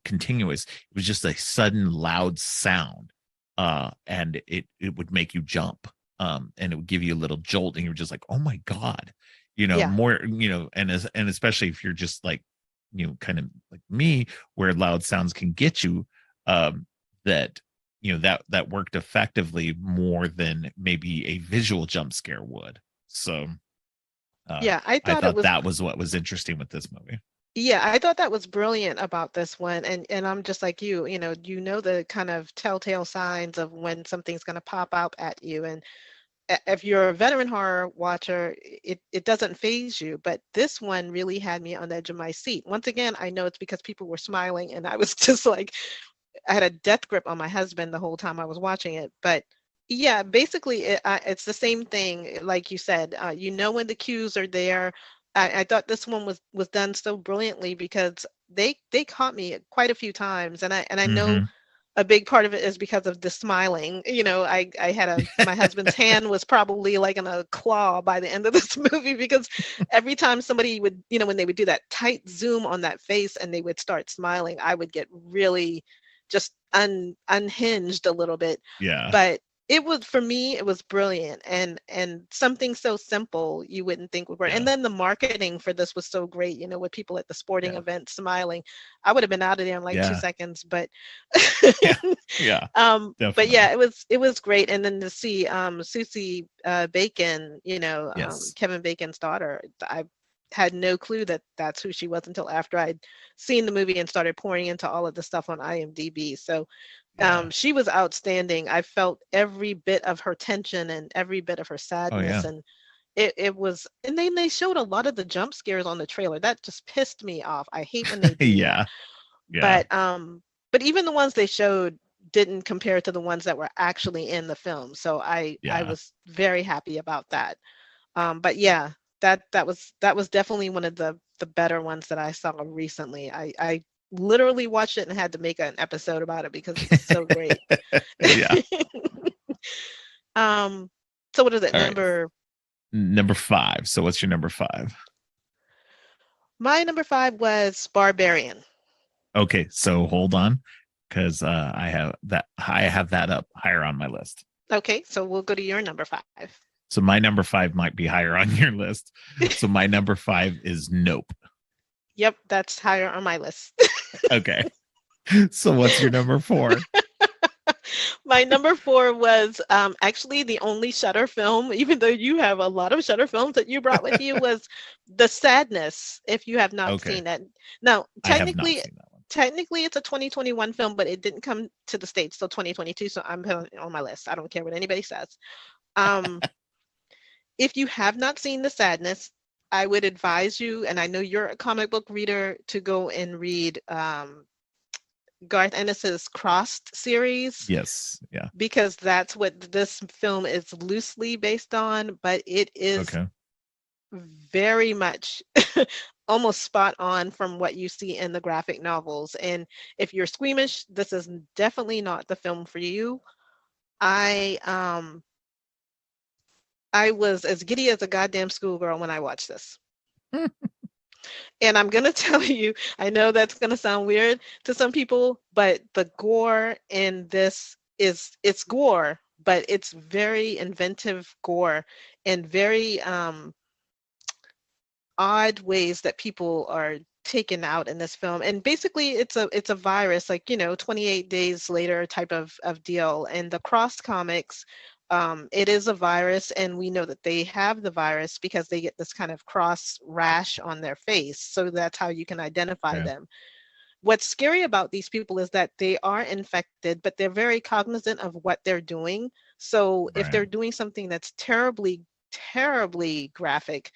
continuous. It was just a sudden loud sound, and it would make you jump, and it would give you a little jolt, and you're just like, oh my god, Yeah. more, and especially if you're just like, kind of like me, where loud sounds can get you, that that worked effectively more than maybe a visual jump scare would. So uh Yeah. I I thought it thought was that was what was interesting with this movie. Yeah, I thought that was brilliant about this one. And I'm just like you know the kind of telltale signs of when something's going to pop out at you. And if you're a veteran horror watcher, it doesn't phase you. But this one really had me on the edge of my seat. Once again, I know it's because people were smiling and I was just like, I had a death grip on my husband the whole time I was watching it. But yeah, basically, it's the same thing, like you said. You know when the cues are there. I thought this one was done so brilliantly because they caught me quite a few times, and I know Mm-hmm. a big part of it is because of the smiling. I had my husband's hand was probably like in a claw by the end of this movie because every time somebody would, when they would do that tight zoom on that face and they would start smiling, I would get really just unhinged a little bit. Yeah. But it was, for me, it was brilliant, and something so simple you wouldn't think would work. And Yeah. then the marketing for this was so great, with people at the sporting Yeah. event smiling. I would have been out of there in like two Yeah. seconds, but Yeah. Yeah. but yeah, Definitely. it was great. And then to see Susie Bacon, Yes. Kevin Bacon's daughter, I had no clue that that's who she was until after I'd seen the movie and started pouring into all of the stuff on IMDb. So Yeah. she was outstanding. I felt every bit of her tension and every bit of her Oh sadness, yeah. and it was. And then they showed a lot of the jump scares on the trailer. That just pissed me off. I hate when they do that. Yeah. Yeah. But even the ones they showed didn't compare to the ones that were actually in the film. So I Yeah. was very happy about that. But yeah, that was definitely one of the better ones that I saw recently. I literally watched it and had to make an episode about it because it was so great. Yeah. um, so what is it? All right. Number five. So what's your number five? My number five was Barbarian. Okay, so hold on, because I have that up higher on my list. Okay, so we'll go to your number five. So my number five might be higher on your list. So my number five is Nope. Yep, that's higher on my list. Okay. So what's your number four? My number four was actually the only Shutter film, even though you have a lot of Shutter films that you brought with you, was The Sadness, if you have not Okay. seen it. Now, I have not seen that one. technically it's a 2021 film, but it didn't come to the States till 2022, so I'm putting it on my list. I don't care what anybody says. Um, if you have not seen The Sadness, I would advise you, and I know you're a comic book reader, to go and read Garth Ennis's Crossed series, Yes. Yeah. because that's what this film is loosely based on, but it is Okay. very much almost spot on from what you see in the graphic novels. And if you're squeamish, this is definitely not the film for you. I I was as giddy as a goddamn schoolgirl when I watched this. And I'm gonna tell you, I know that's gonna sound weird to some people, but the gore in this it's gore, but it's very inventive gore and very odd ways that people are taken out in this film. And basically it's a virus, like 28 days later type of deal. And the Cross comics It is a virus, and we know that they have the virus because they get this kind of cross rash on their face. So that's how you can identify Okay. them. What's scary about these people is that they are infected, but they're very cognizant of what they're doing. So if Right. they're doing something that's terribly, terribly graphic,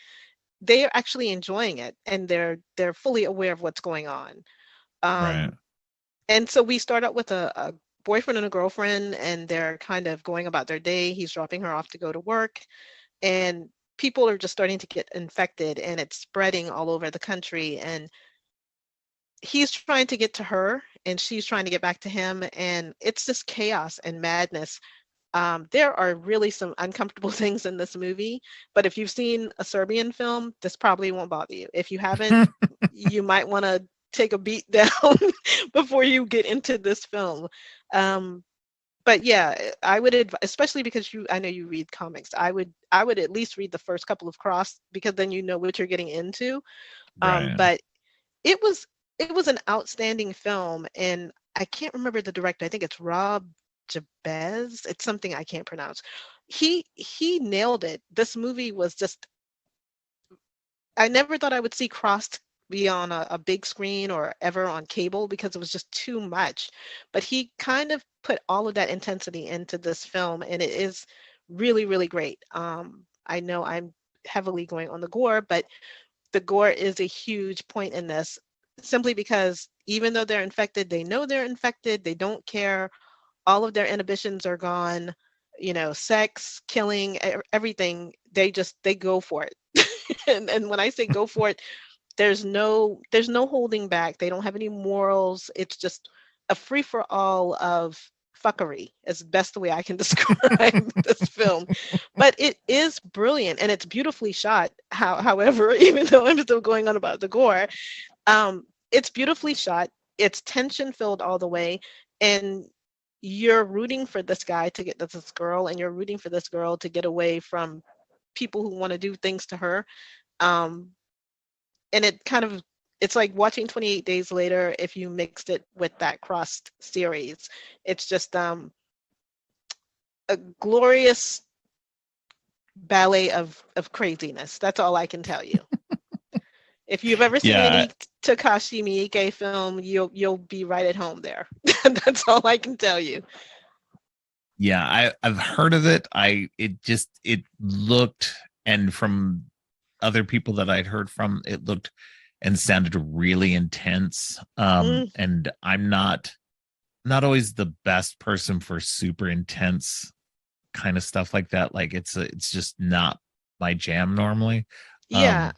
they are actually enjoying it, and they're fully aware of what's going on. Right. Um, and so we start out with a boyfriend and a girlfriend, and they're kind of going about their day. He's dropping her off to go to work, and people are just starting to get infected, and it's spreading all over the country. And he's trying to get to her, and she's trying to get back to him, and it's just chaos and madness. There are really some uncomfortable things in this movie, but if you've seen a Serbian film, this probably won't bother you. If you haven't, you might want to take a beat down before you get into this film. Um, but yeah, I would especially because I know you read comics. I would at least read the first couple of cross, because then you know what you're getting into. Right. But it was it was an outstanding film, and I can't remember the director. I think it's Rob Jabez. It's something I can't pronounce. He nailed it. This movie was just, I never thought I would see Crossed be on a big screen or ever on cable, because it was just too much. But he kind of put all of that intensity into this film, and it is really, really great. I know I'm heavily going on the gore, but the gore is a huge point in this, simply because even though they're infected, they know they're infected, they don't care, all of their inhibitions are gone, sex, killing, everything, they go for it. And when I say go for it, there's no holding back. They don't have any morals. It's just a free for all of fuckery, is the best way I can describe this film. But it is brilliant, and it's beautifully shot. However, even though I'm still going on about the gore, it's beautifully shot. It's tension filled all the way, and you're rooting for this guy to get this girl, and you're rooting for this girl to get away from people who want to do things to her. Um, and it's like watching 28 Days Later if you mixed it with that Crossed series. It's just a glorious ballet of craziness. That's all I can tell you. If you've ever seen Yeah. any Takashi Miike film, you'll be right at home there. That's all I can tell you. Yeah, I've heard of it. It looked, and from other people that I'd heard from, it looked and sounded really intense. Mm, And I'm not always the best person for super intense kind of stuff like that. Like it's just not my jam normally. yeah, Um,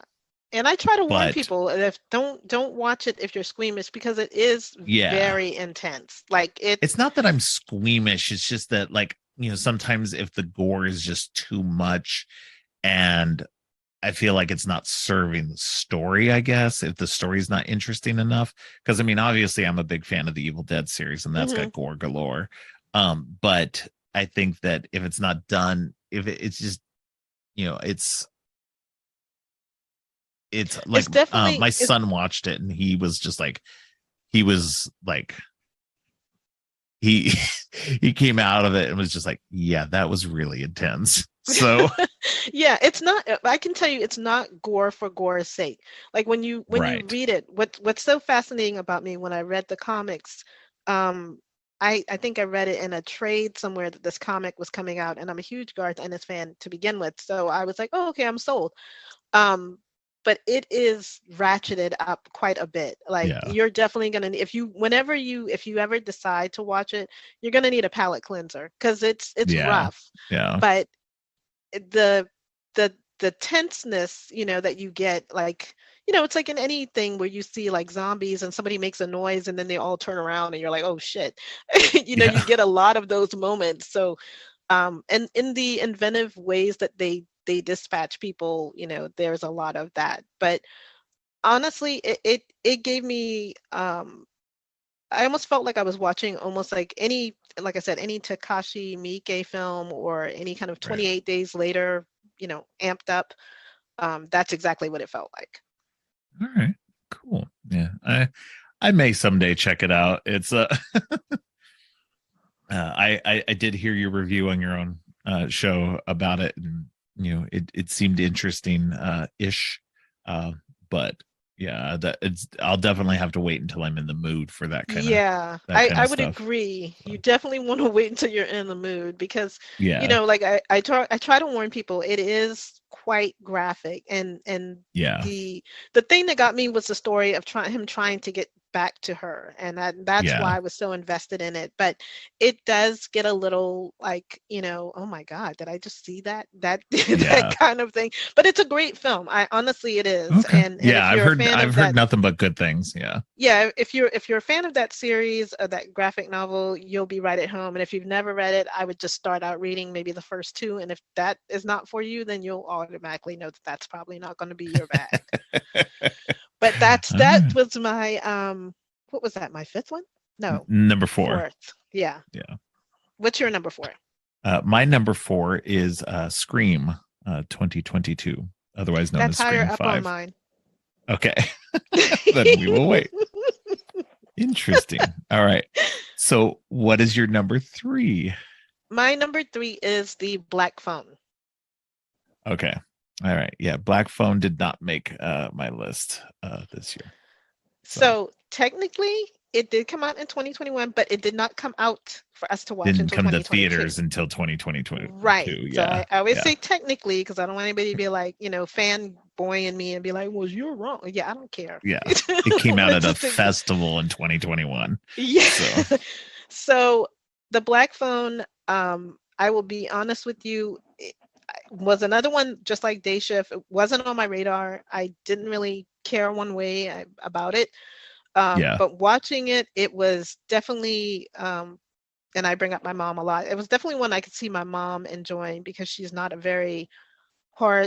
and I try to warn but people, if don't watch it if you're squeamish, because it is yeah, very intense. Like it's not that I'm squeamish. It's just that, like, sometimes if the gore is just too much, and I feel like it's not serving the story, I guess, if the story's not interesting enough. Because I mean, obviously, I'm a big fan of the Evil Dead series, and that's mhm. got gore galore. But I think that if it's not done, if it's just, it's like, It's definitely my it's son watched it, and he was like he he came out of it and was just like, yeah, that was really intense. So yeah, it's not, I can tell you it's not gore for gore's sake. Like when you right. read it, what's so fascinating about me when I read the comics, um I think I read it in a trade somewhere that this comic was coming out, and I'm a huge Garth Ennis fan to begin with. So I was like, "Oh, okay, I'm sold." Um, but it is ratcheted up quite a bit. Like, Yeah. you're definitely gonna if you ever decide to watch it, you're gonna need a palate cleanser, because it's Yeah. rough. Yeah. But the the tenseness, that you get, like, it's like in anything where you see like zombies and somebody makes a noise and then they all turn around and you're like, oh shit. You Yeah. get a lot of those moments. So and in the inventive ways that they dispatch people, there's a lot of that. But honestly, it gave me, I almost felt like I was watching almost like like I said, any Takashi Miike film, or any kind of Right. 28 Days Later, amped up. That's exactly what it felt like. All right. Cool. Yeah. I may someday check it out. It's I did hear your review on your own show about it, and it seemed interesting ish, uh, but yeah, that it's I'll definitely have to wait until I'm in the mood for Yeah, that kind I of would stuff. agree. So, You definitely want to wait until you're in the mood because, yeah, like I try to warn people, it is quite graphic and yeah, the the thing that got me was the story of him trying to get back to her, and that's yeah, why I was so invested in it. But it does get a little like, oh my God, did I just see that that yeah. kind of thing. But it's a great film. I honestly it is. Okay. And Yeah, if you're a fan I've of heard that, nothing but good things. Yeah. yeah, if you're a fan of that series, that graphic novel, you'll be right at home. And if you've never read it, I would just start out reading maybe the first two. And if that is not for you, then you'll automatically know that that's probably not going to be your bag. But All that right. was my what was that? My fifth one? No, Number four. fourth. Yeah. Yeah. What's your number four? My number four is Scream 2022, otherwise known That's as higher Scream up on 5. mine. Okay. Then we will wait. Interesting. All right. So, what is your number three? My number three is the Black Phone. Okay. All right. Yeah. Black Phone did not make my list this year. So, So technically, it did come out in 2021, but it did not come out for us to watch didn't until come to 2022. theaters until 2022. Right. So Yeah. I always Yeah. say technically because I don't want anybody to be like, fanboying me and be like, well, you're wrong. Yeah, I don't care. Yeah. It came out When at a something, festival in 2021. yeah. So, So the Black Phone, I will be honest with you, it was another one just like Day Shift. It wasn't on my radar. I didn't really care one way about it. yeah. But watching it, it was definitely, and I bring up my mom a lot. It was definitely one I could see my mom enjoying because she's not a very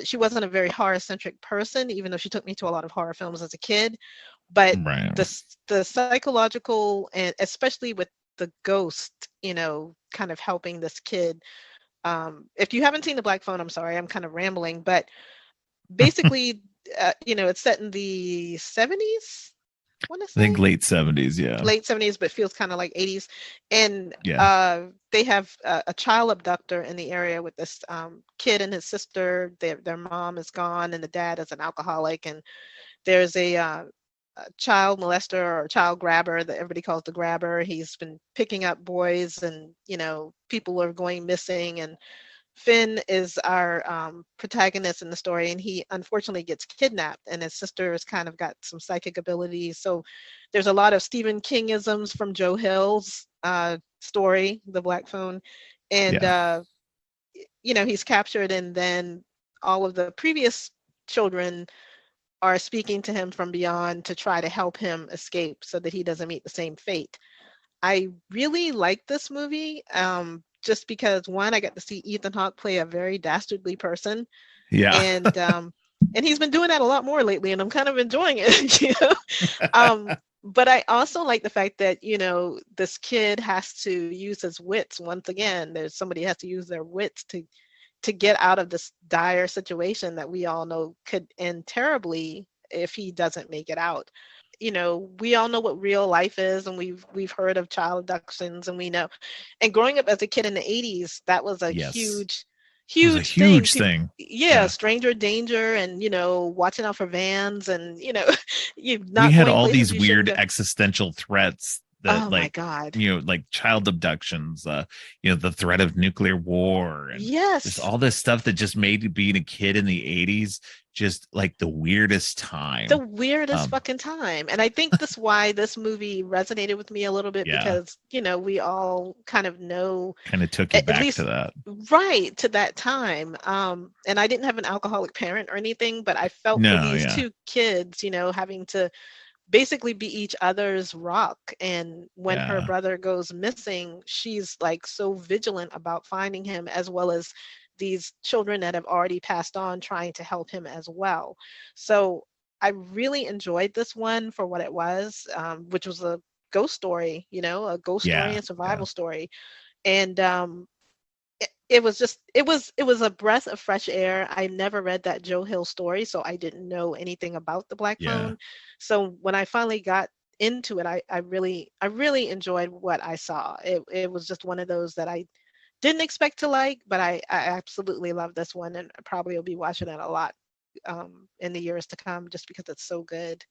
she wasn't a very horror centric person, even though she took me to a lot of horror films as a kid. But Right. the psychological, and especially with the ghost, kind of helping this kid. If you haven't seen the Black Phone, I'm sorry, I'm kind of rambling, but I basically, it's set in the 70s, I want to think say late 70s. Yeah. late 70s, but feels kind of like 80s. And Yeah. they have a child abductor in the area with this kid and his sister. Their mom is gone, and the dad is an alcoholic. And there's a child molester or a child grabber that everybody calls the grabber. He's been picking up boys, and people are going missing. And Finn is our protagonist in the story, and he unfortunately gets kidnapped, and his sister has kind of got some psychic abilities. So there's a lot of Stephen Kingisms from Joe Hill's story, The Black Phone, and Yeah. he's captured, and then all of the previous children are speaking to him from beyond to try to help him escape so that he doesn't meet the same fate. I really like this movie, just because one, I got to see Ethan Hawke play a very dastardly person, Yeah. and he's been doing that a lot more lately, and I'm kind of enjoying it. But I also like the fact that this kid has to use his wits once again. There's somebody has to use their wits to get out of this dire situation that we all know could end terribly if he doesn't make it out. We all know what real life is, and we've heard of child abductions, and we know. And growing up as a kid in the 80s, that was a Yes. huge, It was a huge thing. huge People, thing. yeah, Yeah. stranger danger, and watching out for vans, and you We not had going all places these you shouldn't weird go. existential threats that Oh my God. like child abductions, the threat of nuclear war, and just Yes. all this stuff that just made being a kid in the 80s just like the weirdest The time. weirdest Um, fucking time. And I think that's why this movie resonated with me a little bit yeah, because, we all kind of know, kind of took you at back to least that. right to that time. And I didn't have an alcoholic parent or anything, but I felt for No, these yeah. two kids, having to basically be each other's rock. And when her Yeah. brother goes missing, she's like so vigilant about finding him, as well as these children that have already passed on trying to help him as well. So I really enjoyed this one for what it was, which was a ghost story, a ghost story Yeah. and Yeah. survival story. And it was just it was a breath of fresh air. I never read that Joe Hill story, so I didn't know anything about the Black Yeah. Phone. So when I finally got into it, I really enjoyed what I saw. It was just one of those that I didn't expect to like, but I absolutely love this one, and I probably will be watching it a lot in the years to come just because it's so good.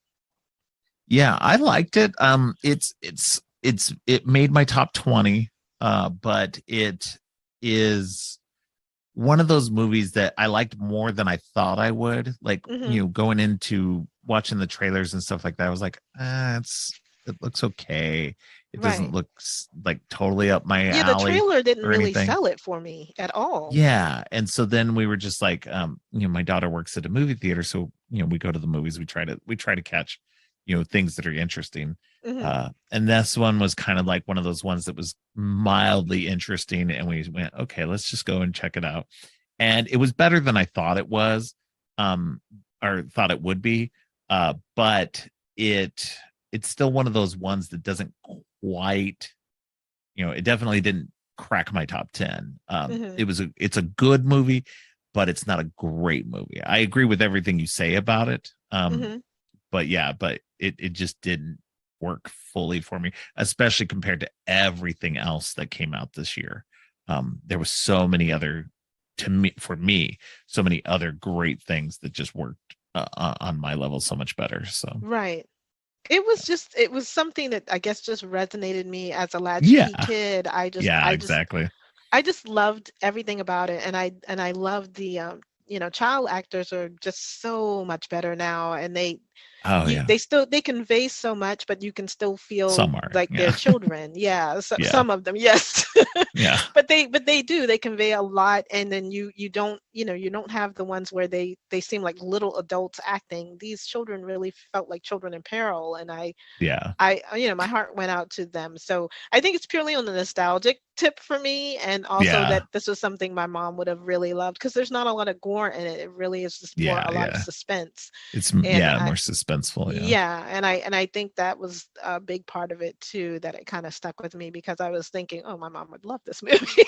Yeah, I liked it. It made my top 20, but it is one of those movies that I liked more than I thought I would. Like, Hmm. going into watching the trailers and stuff like that, I was like, it looks okay. It doesn't Right. look like totally up my Yeah, the alley trailer didn't or really anything. sell it for me at all. Yeah. And so then we were just like, my daughter works at a movie theater. So, we go to the movies, we try to catch, things that are interesting. Hmm. And this one was kind of like one of those ones that was mildly interesting. And we went, okay, let's just go and check it out. And it was better than I thought it was, um, or thought it would be. But it's still one of those ones that doesn't quite, it definitely didn't crack my top 10. Hmm. It's a good movie, but it's not a great movie. I agree with everything you say about it. Hmm. But yeah, but it just didn't work fully for me, especially compared to everything else that came out this year. There was so many other, to me, for me, so many other great things that just worked on my level so much better. So Right. It was something that I guess just resonated me as a latchkey yeah, kid. yeah, exactly. I just loved everything about it, and I loved the child actors are just so much better now, and Oh yeah, they convey so much, but you can still feel some are, like they're yeah, children. Yeah, so, yeah, some of them, yes. yeah, But they do, they convey a lot, and then you don't, you don't have the ones where they seem like little adults acting. These children really felt like children in peril, and yeah, my heart went out to them. So I think it's purely on the nostalgic tip for me, and also yeah, that this was something my mom would have really loved because there's not a lot of gore in it. It really is just more yeah, a lot of yeah. suspense. It's And yeah, more suspenseful. Yeah, yeah, and I think that was a big part of it too, that it kind of stuck with me because I was thinking, oh, my mom would love this movie.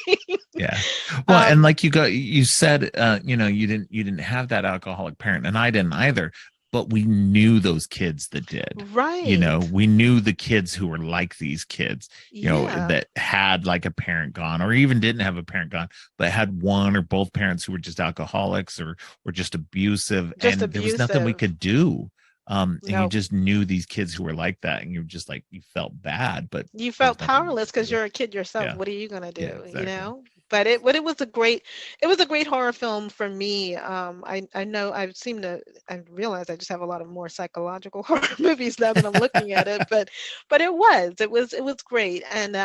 yeah. Well, and um, like you said, you didn't have that alcoholic parent, and I didn't either. But we knew those kids that did. right. We knew the kids who were like these kids. Yeah, That had like a parent gone, or even didn't have a parent gone, but had one or both parents who were just alcoholics or just abusive, just and there was nothing we abusive. could do. And you No, just knew these kids who were like that, and you just like you felt bad, but you there felt was nothing you powerless could because do. you're a kid yourself. Yeah, What are you gonna yeah, do, exactly. but it was a great, it was a great horror film for me. I know I realize I just have a lot of more psychological horror movies now that I'm looking at it, but it was great. And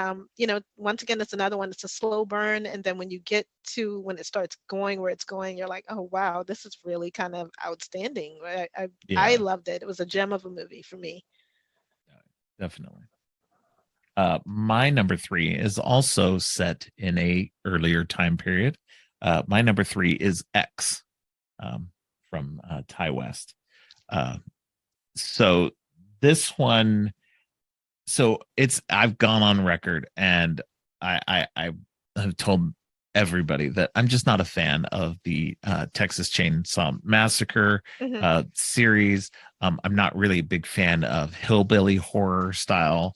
once again, it's another one. It's a slow burn, and then when you get to when it starts going where it's going, you're like, oh wow, this is really kind of outstanding. I Yeah, loved it. It was a gem of a movie for me. definitely. My number three is also set in a earlier time period. My number three is X, from Ty West. Uh, so this one, so it's I've gone on record, and I have told everybody that I'm just not a fan of the Texas Chainsaw Massacre Hmm. series. I'm not really a big fan of hillbilly horror style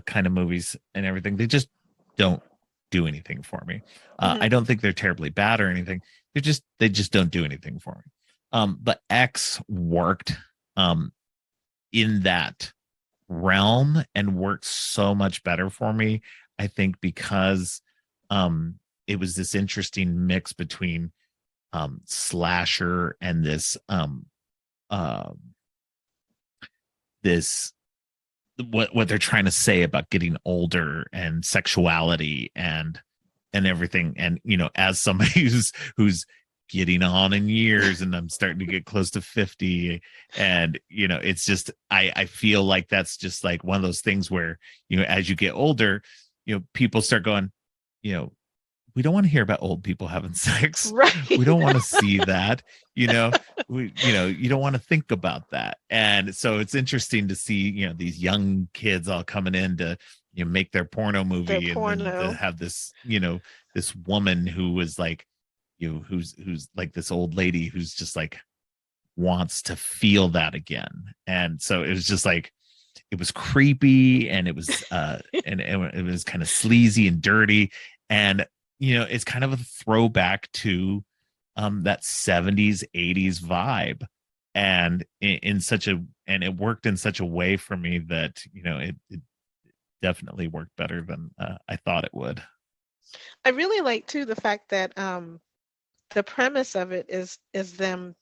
kind of movies and everything. They just don't do anything for me. Hmm. I don't think they're terribly bad or anything. They just don't do anything for me. But X worked in that realm and worked so much better for me. I think because um it was this interesting mix between slasher and uh this what they're trying to say about getting older and sexuality and everything. And as somebody who's getting on in years, and I'm starting to get close to 50, and it's just I feel like that's just like one of those things where as you get older, people start going, you know we don't want to hear about old people having sex. Right. We don't want to see that. you know you don't want to think about that. And so it's interesting to see these young kids all coming in to make their porno The movie, and then to porno. have this woman who was like who's like this old lady who's just like wants to feel that again. And so it was just like it was creepy, and it was and it was kind of sleazy and dirty. And it's kind of a throwback to that 70s 80s vibe, and it worked in such a way for me that it definitely worked better than I thought it would. I really like too the fact that the premise of it is them,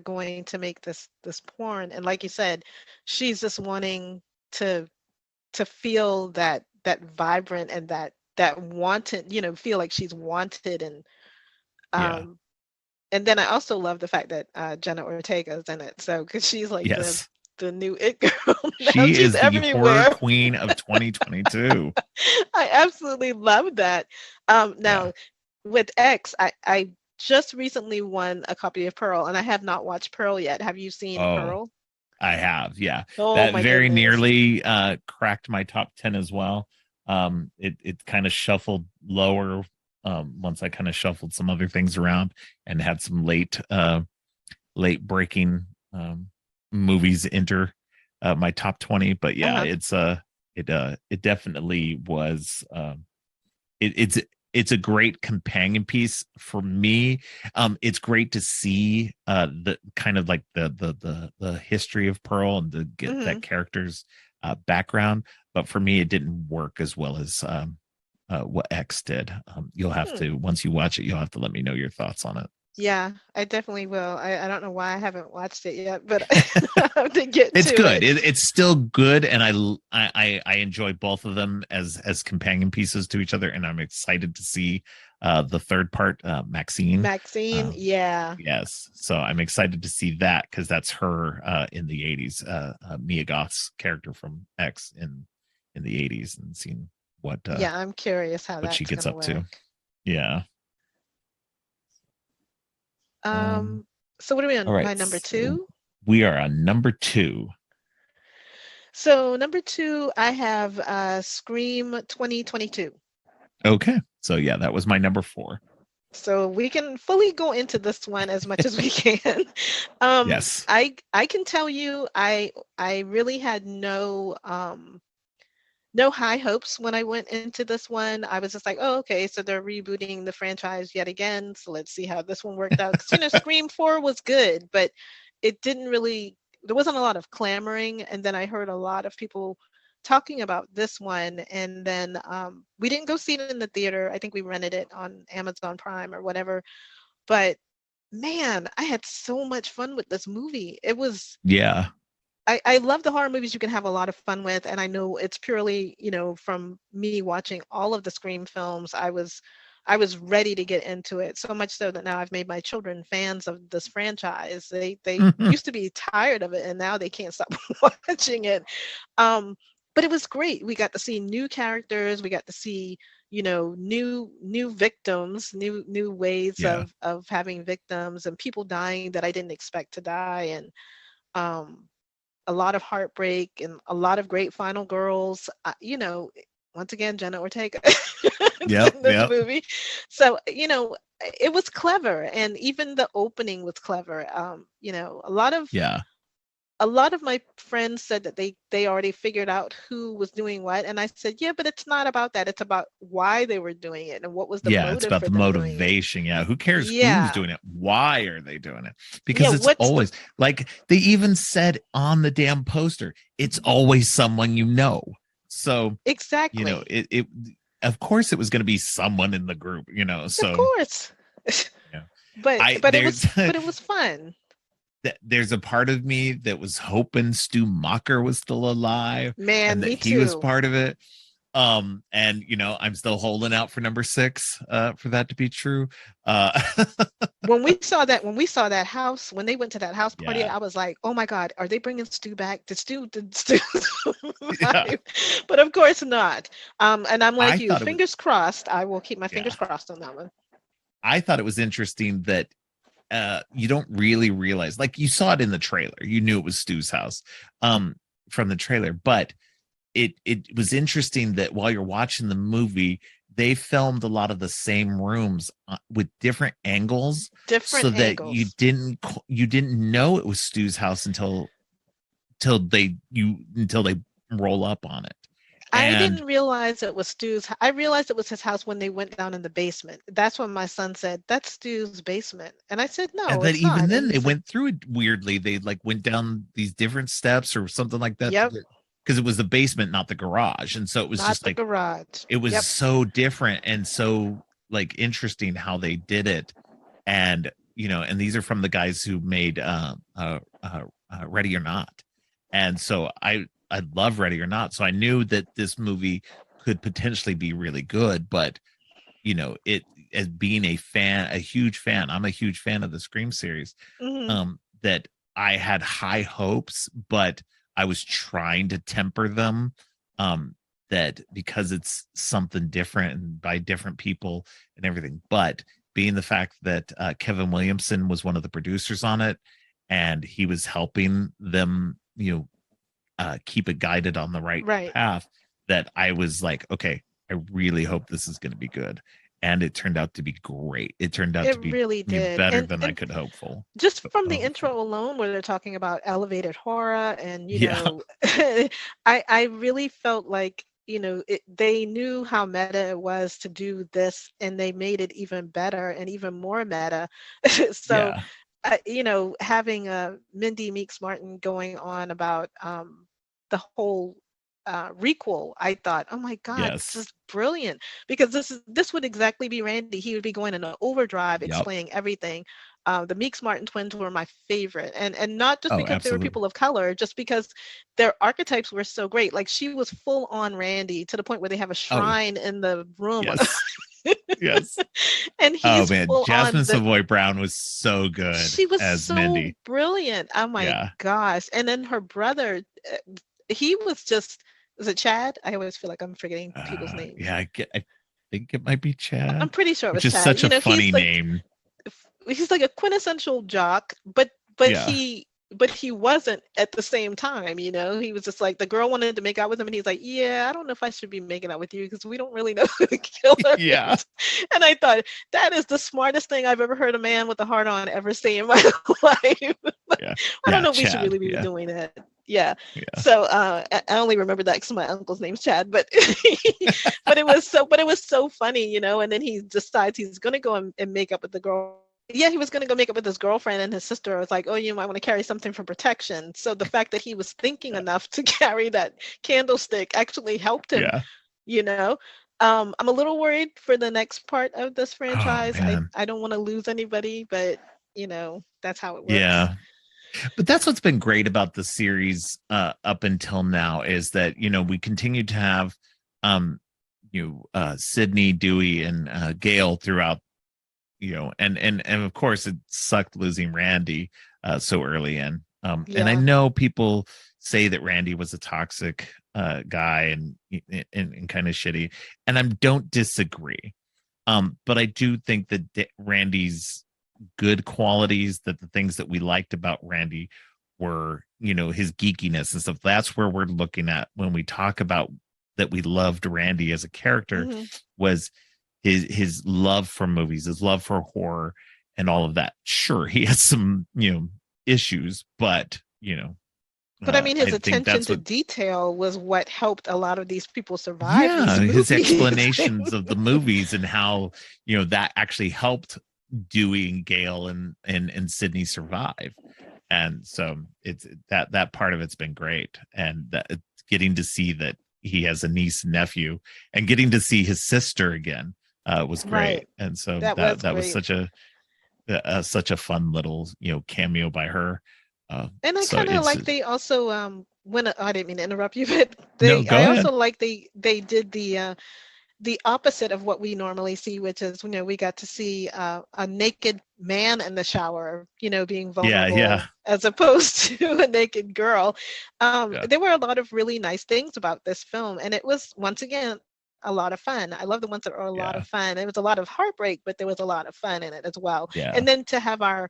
going to make this porn, and like you said, she's just wanting to feel that vibrant and that wanted, feel like she's wanted, Yeah. um and then I also love the fact that Jenna Ortega is in it. So because she's like Yes. the new it girl now, She she's is the horror everywhere. queen of 2022. I absolutely love that. Yeah. Now with X, I just recently won a copy of Pearl, and I have not watched Pearl yet. Have you seen Oh, Pearl? I have. Yeah. Oh That my very goodness. nearly cracked my top 10 as well. It kind of shuffled lower once I kind of shuffled some other things around and had some late breaking movies enter my top 20. But yeah, Uh-huh. it definitely was it's a great companion piece for me. It's great to see the kind of like the history of Pearl and to get Hmm. that character's background. But for me, it didn't work as well as what X did. You'll have Hmm. to, once you watch it, you'll have to let me know your thoughts on it. Yeah, I definitely will. I don't know why I haven't watched it yet, but I have to get It's to good. it. It's still good, and I enjoy both of them as companion pieces to each other, and I'm excited to see the third part, Maxine. Maxine, Um, yeah. yes, so I'm excited to see that because that's her in the '80s, Mia Goth's character from X in the '80s, and seeing Yeah, I'm curious how what she that's gets gonna up to. work. Yeah. Um. Um, so what are we All on? right. My number So two? we are on number two. So number two, I have Scream 2022. Okay. So yeah, that was my number four. So we can fully go into this one as much as we can. Um, Yes. I can tell you I really had no high hopes when I went into this one. I was just like, oh, okay, so they're rebooting the franchise yet again. So let's see how this one worked out. Because, Scream 4 was good, but it didn't really, there wasn't a lot of clamoring. And then I heard a lot of people talking about this one. And then we didn't go see it in the theater. I think we rented it on Amazon Prime or whatever. But man, I had so much fun with this movie. It was Yeah. I love the horror movies you can have a lot of fun with, and I know it's purely, from me watching all of the Scream films, I was ready to get into it. So much so that now I've made my children fans of this franchise. They used to be tired of it, and now they can't stop watching it. Um, but it was great. We got to see new characters. We got to see, new victims, new ways Yeah. of having victims, and people dying that I didn't expect to die, and um a lot of heartbreak and a lot of great final girls. Once again, Jenna Ortega is Yep. in this Yep. movie. So, it was clever. And even the opening was clever. Yeah. A lot of my friends said that they already figured out who was doing what. And I said, yeah, but it's not about that. It's about why they were doing it and what was the Yeah. It's motive about for the them doing it. motivation. Yeah. Who cares who's Yeah. doing it? Why are they doing it? Yeah. Because it's What's the always like they even said on the damn poster, it's always someone you know. So, exactly? it of course it was going to be someone in the group, Of so, course. yeah. but I but it there's was but it was fun. there's a part of me that was hoping Stu Macher was still alive and Man, that me he was too. part of it. And I'm still holding out for number six, for that to be true. Uh, When we saw that house, when they went to that house party, yeah, I was like, "Oh my God, are they bringing Stu back? Did Stu yeah. survive?" But of course not. And I'm I like you, thought it was, fingers crossed. I will keep my yeah. fingers crossed on that one. I thought it was interesting that you don't really realize, like you saw it in the trailer, you knew it was Stu's house, um, from the trailer, but it was interesting that while you're watching the movie, they filmed a lot of the same rooms with different angles, so Different that you angles. didn't know it was Stu's house until they roll up on it. I And didn't realize it was Stu's. I realized it was his house when they went down in the basement. That's when my son said, "That's Stu's basement." And I said, "No, and then it's even not." And then they he's like, went through it weirdly. They like went down these different steps or something like that to "Yep, get, because it was the basement, not the garage. And so it was not just the like garage." it was Yep. so different and so like interesting how they did it. And and these are from the guys who made Ready or Not. And so I love Ready or Not, so I knew that this movie could potentially be really good. But it, as being a fan, a huge fan, I'm a huge fan of the Scream series, Hmm. that I had high hopes, but I was trying to temper them, um that because it's something different and by different people and everything. But being the fact that Kevin Williamson was one of the producers on it, and he was helping them keep it guided on the right Right. path, that I was like, okay, I really hope this is going to be good. And it turned out to be great. It turned out It to be really did. better And than I and could hope for. just from the Hope for. intro alone, where they're talking about elevated horror, and Yeah, I really felt like they knew how meta it was to do this, and they made it even better and even more meta. So, yeah, having Mindy Meeks Martin going on about the whole requel, I thought, oh my God, this yes, is brilliant, because this would exactly be Randy. He would be going in an overdrive, yep. explaining everything. The Meeks Martin twins were my favorite, and not just Oh, because they were absolutely. people of color, just because their archetypes were so great. Like, she was full on Randy to the point where they have a Oh, shrine in the room, yes, yes. and Oh he's man, full on Jasmine Savoy Brown was so good she was as so Mindy. brilliant. Oh my Yeah. gosh. And then her brother, he was just, was it Chad? I always feel like I'm forgetting people's names. Yeah, I think it might be I'm Chad, pretty sure it which was is Chad. such a funny name. He's like a quintessential jock, but Yeah. he wasn't at the same time. He was just like, the girl wanted to make out with him, and he's like, yeah, I don't know if I should be making out with you because we don't really know who the killer Yeah. is. And I thought, that is the smartest thing I've ever heard a man with a heart on ever say in my life. Yeah. I don't Yeah, know if we should Chad. really be Yeah. doing that. Yeah. Yeah. So I only remember that because my uncle's name's Chad, but but it was so funny, and then he decides he's gonna go and make up with the girl. Yeah, he was gonna go make up with his girlfriend, and his sister was like, "Oh, you might want to carry something for protection." So the fact that he was thinking enough to carry that candlestick actually helped him. Yeah. You know, I'm a little worried for the next part of this Oh franchise. I man. I don't want to lose anybody, but that's how it works. Yeah. But that's what's been great about the series up until now, is that we continue to have Sydney, Dewey, and Gail throughout, and of course it sucked losing Randy so early in. And I Yeah. know people say that Randy was a toxic guy and kind of shitty, and I don't disagree. But I do think that Randy's good qualities, that the things that we liked about Randy were, his geekiness and stuff. That's where we're looking at when we talk about that we loved Randy as a character, Hmm. was his love for movies, his love for horror and all of that. Sure, he has some, issues, but But I mean, his I think attention that's to what, detail was what helped a lot of these people survive yeah, these his movies. explanations of the movies and how, that actually helped Dewey and Gail and Sydney survive. And so it's that part of it's been great. And that getting to see that he has a niece and nephew, and getting to see his sister again was great. Right. And so That was that was great. such a fun little cameo by her. And I So kind of it's like they also when I didn't mean to interrupt you, but no, they go I also ahead. like they did the opposite of what we normally see, which is, we got to see a naked man in the shower, being Yeah, yeah, vulnerable, as opposed to a naked girl. yeah, There were a lot of really nice things about this film, and it was, once again, a lot of fun. I love the ones that are a lot of yeah, fun. It was a lot of heartbreak, but there was a lot of fun in it as well. yeah, And then to have our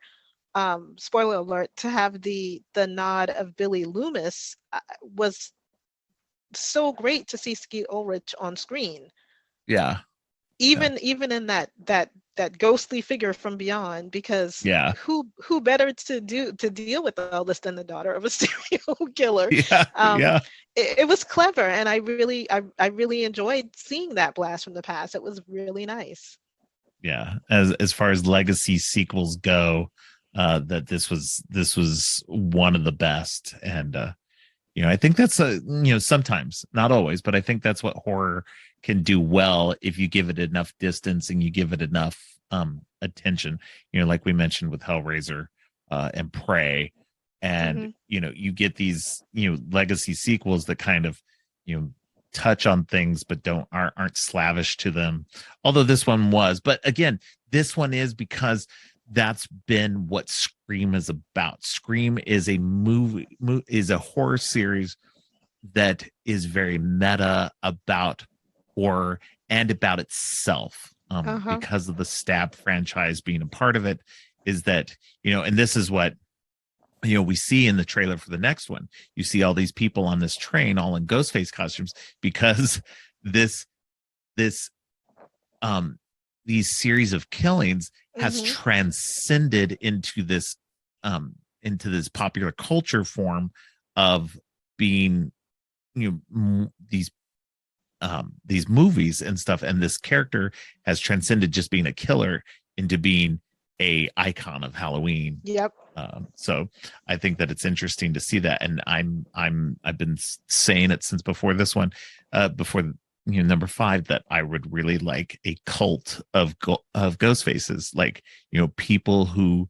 spoiler alert, to have the nod of Billy Loomis was so great to see Skeet Ulrich on screen, yeah, yeah, even in that that ghostly figure from beyond, because Yeah. who better to deal with all this than the daughter of a serial killer. Yeah. um Yeah. it was clever, and I really enjoyed seeing that blast from the past. It was really nice. Yeah. As far as legacy sequels go, that this was one of the best. And I think that's sometimes, not always, but I think that's what horror can do well if you give it enough distance and you give it enough attention. Like we mentioned with Hellraiser and Prey, and Hmm. you get these legacy sequels that kind of you know touch on things but aren't slavish to them. Although this one was, but again, this one is because that's been what Scream is about. Scream is a is a horror series that is very meta about horror and about itself. Uh-huh. Because of the Stab franchise being a part of it, is that and this is what we see in the trailer for the next one. You see all these people on this train, all in Ghostface costumes, because this this um these series of killings has Hmm. transcended into this popular culture form of being these movies and stuff, and this character has transcended just being a killer into being a icon of Halloween. Yep. So I think that it's interesting to see that, and I've been saying it since before this one, before number 5, that I would really like a cult of ghost faces, like people who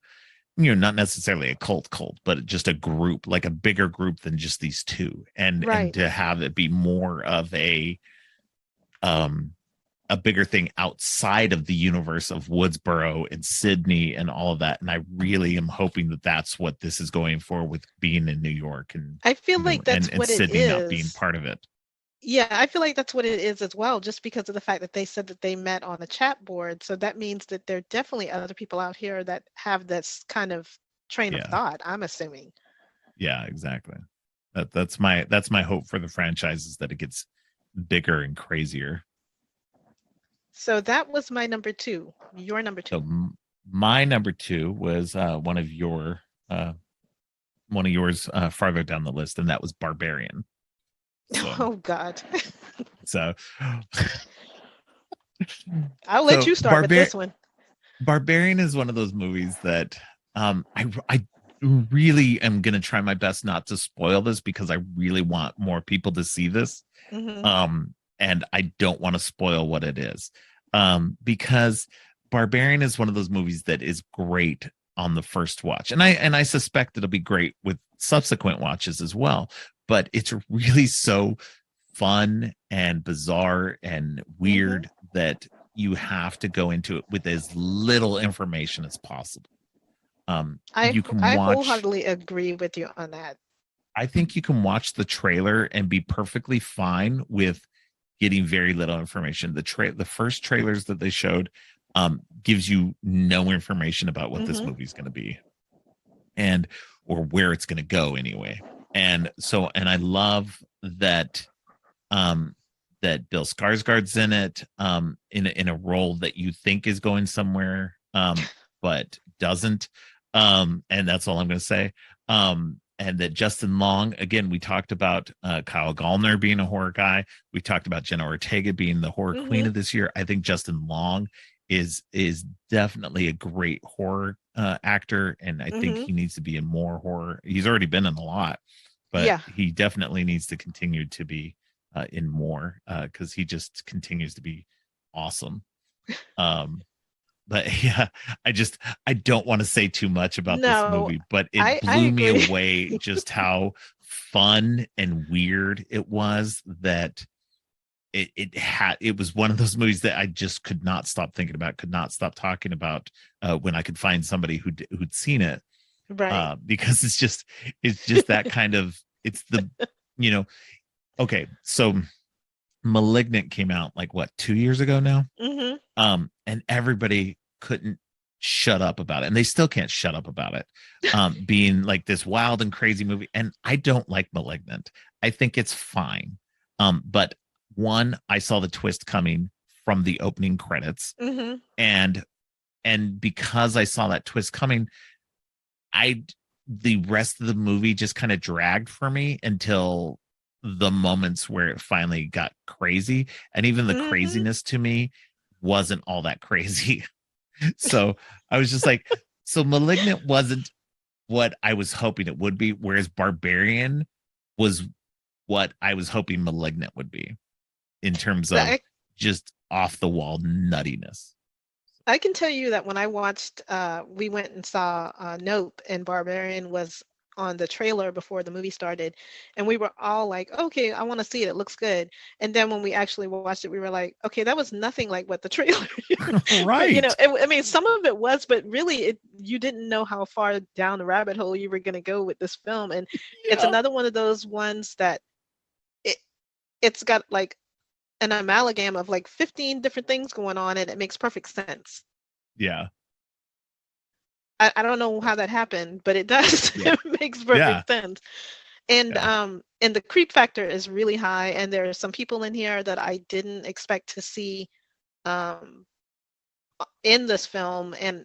not necessarily a cult, but just a group, like a bigger group than just these two, and Right. to have it be more of um a bigger thing outside of the universe of Woodsboro and Sydney and all of that. And I really am hoping that that's what this is going for, with being in New York and I feel like that's and what it Sydney not being is. part of it. Yeah, I feel like that's what it is as well, just because of the fact that they said that they met on a chat board. So that means that there are definitely other people out here that have this kind of train of Yeah, thought, I'm assuming. yeah, exactly. That's my hope for the franchise, is that it gets bigger and crazier. So that was my number two. Your number So two. my number 2 was uh, one of yours farther down the list, and that was Barbarian. So Oh God. so I'll let so you start with this one. Barbarian is one of those movies that I really am gonna try my best not to spoil this, because I really want more people to see this. Hmm. And I don't want to spoil what it is. Because Barbarian is one of those movies that is great on the first watch. And I suspect it'll be great with subsequent watches as well. But it's really so fun and bizarre and Hmm. weird that you have to go into it with as little information as possible. You can I watch wholeheartedly agree with you on that. I think you can watch the trailer and be perfectly fine with getting very little information. The first trailers that they showed gives you no information about what this Hmm. movie is going to be, and or where it's going to go anyway. And I love that that Bill Skarsgård's in it, in a role that you think is going somewhere, but doesn't. And that's all I'm going to say. And that Justin Long, again, we talked about Kyle Gallner being a horror guy. We talked about Jenna Ortega being the horror queen Hmm. of this year. I think Justin Long is definitely a great horror actor, and I think Hmm. he needs to be in more horror. He's already been in a lot, but Yeah. he definitely needs to continue to be in more, because he just continues to be awesome. Um, but yeah, I don't want to say too much about this No, movie, but it I blew me agree. away just how fun and weird it was. That it was one of those movies that I just could not stop thinking about, could not stop talking about, when I could find somebody who'd seen it, Right. because it's just that kind of, it's the you know okay, so Malignant came out like what, 2 years ago now. Hmm. And everybody couldn't shut up about it, and they still can't shut up about it, being like this wild and crazy movie. And I don't like Malignant. I think it's fine. But one, I saw the twist coming from the opening credits, Hmm. and and because I saw that twist coming, I the rest of the movie just kind of dragged for me until the moments where it finally got crazy, and even the Hmm. craziness to me wasn't all that crazy. So I was just like, so Malignant wasn't what I was hoping it would be, whereas Barbarian was what I was hoping Malignant would be in terms of I just off the wall nuttiness. I can tell you that when I watched, we went and saw Nope, and Barbarian was on the trailer before the movie started, and we were all like, "Okay, I want to see it. It looks good." And then when we actually watched it, we were like, "Okay, that was nothing like what the trailer." But you know, Right. I mean, some of it was, but really, you didn't know how far down the rabbit hole you were going to go with this film, and it's Yeah. another one of those ones that it it's got like an amalgam of like 15 different things going on, and it makes perfect sense. Yeah. I don't know how that happened, but it does. Yeah. It makes Yeah. perfect sense. Yeah. And the creep factor is really high, and there are some people in here that I didn't expect to see um in this film, and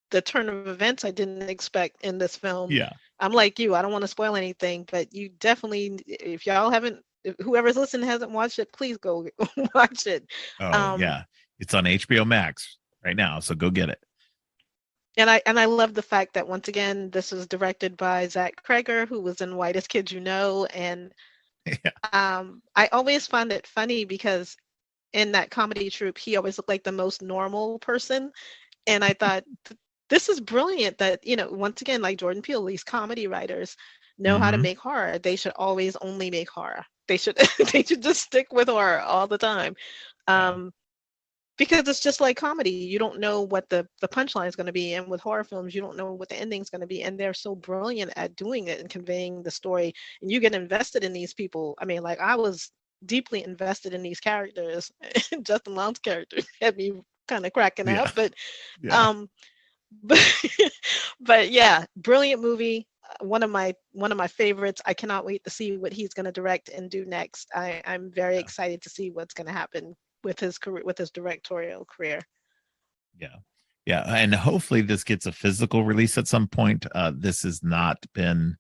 the turn of events I didn't expect in this film. Yeah. I'm like you, I don't want to spoil anything, but you definitely, if y'all haven't, if whoever's listening hasn't watched it, please go watch it. Oh, Um, yeah. It's on HBO Max right now, so go get it. and I love the fact that once again, this was directed by Zach Kreger, who was in Whitest Kids You Know, and Yeah. I always found it funny because in that comedy troupe, he always looked like the most normal person, and I thought this is brilliant. That once again, like Jordan Peele, these comedy writers know how to Mm-hmm. make horror. They should always only make horror. They should they should just stick with horror all the time. Yeah. Um, because it's just like comedy. You don't know what the punchline is going to be, and with horror films you don't know what the ending is going to be, and they're so brilliant at doing it and conveying the story, and you get invested in these people. I mean, like, I was deeply invested in these characters. Justin Long's character had me kind of cracking Yeah. up, but Yeah. um but but yeah, brilliant movie. One of my favorites. I cannot wait to see what he's going to direct and do next. I'm very Yeah. excited to see what's going to happen with his career, with his directorial career. Yeah. Yeah. And hopefully this gets a physical release at some point. This has not been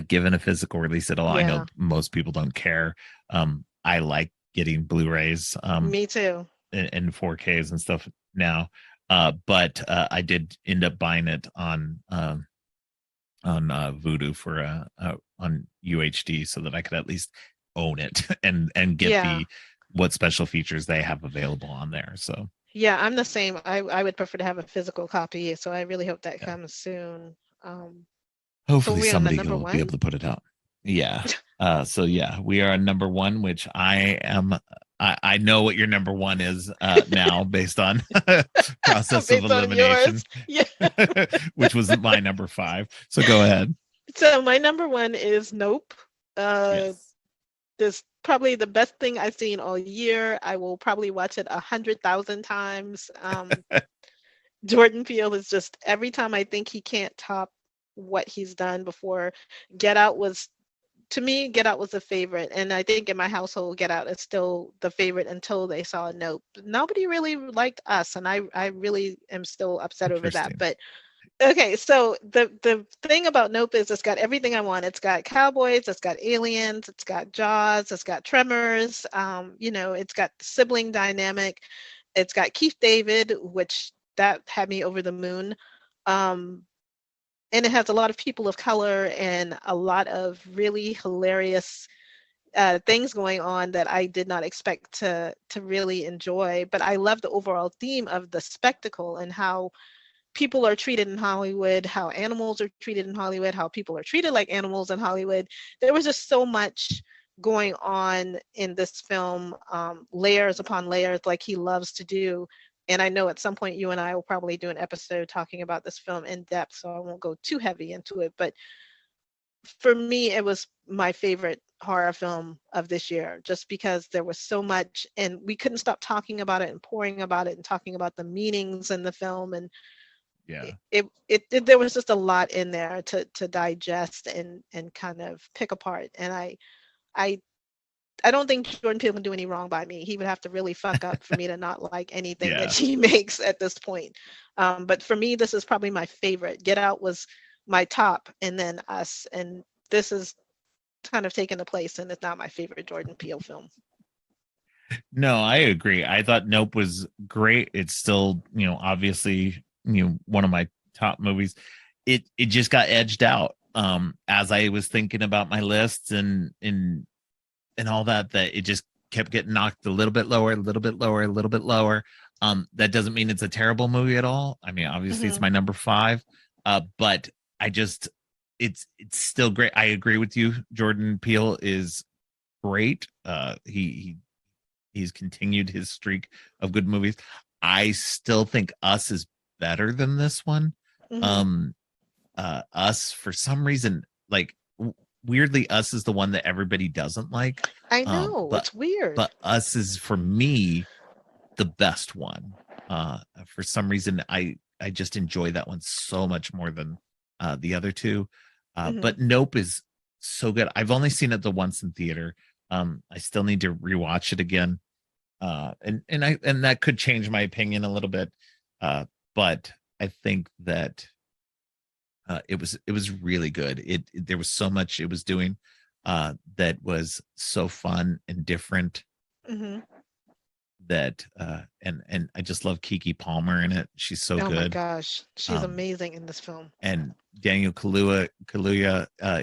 given a physical release at all. I know Yeah, most people don't care. I like getting Blu-rays me too. and 4Ks and stuff now. But I did end up buying it on Vudu for on UHD so that I could at least own it and get Yeah. the what special features they have available on there. So Yeah, I'm the same. I would prefer to have a physical copy, so I really hope that yeah, comes soon. So hopefully we're on the somebody number will be one? able to put it out. Yeah. So yeah, we are number one, which I am. I know what your number one is now based on process of Based on yours. elimination, Yeah. which was my number five. So go ahead. So my number one is Nope. Uh, Yes. this probably the best thing I've seen all year. I will probably watch it 100,000 times. Jordan Peele is just, every time I think he can't top what he's done before. Get Out was, to me, Get Out was a favorite, and I think in my household, Get Out is still the favorite until they saw Nope. Nobody really liked Us, and I really am still upset over that. Interesting. But okay, so the thing about Nope is it's got everything I want. It's got cowboys, it's got aliens, it's got Jaws, it's got Tremors. It's got the sibling dynamic. It's got Keith David, which that had me over the moon. Um, and it has a lot of people of color and a lot of really hilarious things going on that I did not expect to really enjoy. But I love the overall theme of the spectacle and how people are treated in Hollywood, how animals are treated in Hollywood, how people are treated like animals in Hollywood. There was just so much going on in this film, layers upon layers, like he loves to do. And I know at some point you and I will probably do an episode talking about this film in depth, so I won't go too heavy into it. But for me, it was my favorite horror film of this year, just because there was so much, and we couldn't stop talking about it and pouring about it and talking about the meanings in the film, and Yeah. there was just a lot in there to digest and kind of pick apart. And I I don't think Jordan Peele can do any wrong by me. He would have to really fuck up for me to not like anything that Yeah. he makes at this point. But for me, this is probably my favorite. Get Out was my top, and then Us, and this is kind of taken the place, and it's not my favorite Jordan Peele film. No, I agree. I thought Nope was great. It's still, obviously, one of my top movies. It just got edged out as I was thinking about my lists and all that it just kept getting knocked a little bit lower, a little bit lower, a little bit lower. That doesn't mean it's a terrible movie at all. I mean, obviously it's Mm-hmm. my number 5. But I just it's still great. I agree with you. Jordan Peele is great. He's continued his streak of good movies. I still think Us is better than this one. Mm-hmm. Um Us, for some reason, like, weirdly, Us is the one that everybody doesn't like. I Um know, but it's weird. but Us is, for me, the best one. For some reason, I just enjoy that one so much more than the other two. Mm-hmm. But Nope is so good. I've only seen it the once in theater. I still need to rewatch it again. And that could change my opinion a little bit. But I think that it was really good. There was so much it was doing that was so fun and different, Mm-hmm. that and I just love Kiki Palmer in it. She's so Oh my good. gosh, she's Um amazing in this film. and Daniel Kaluuya,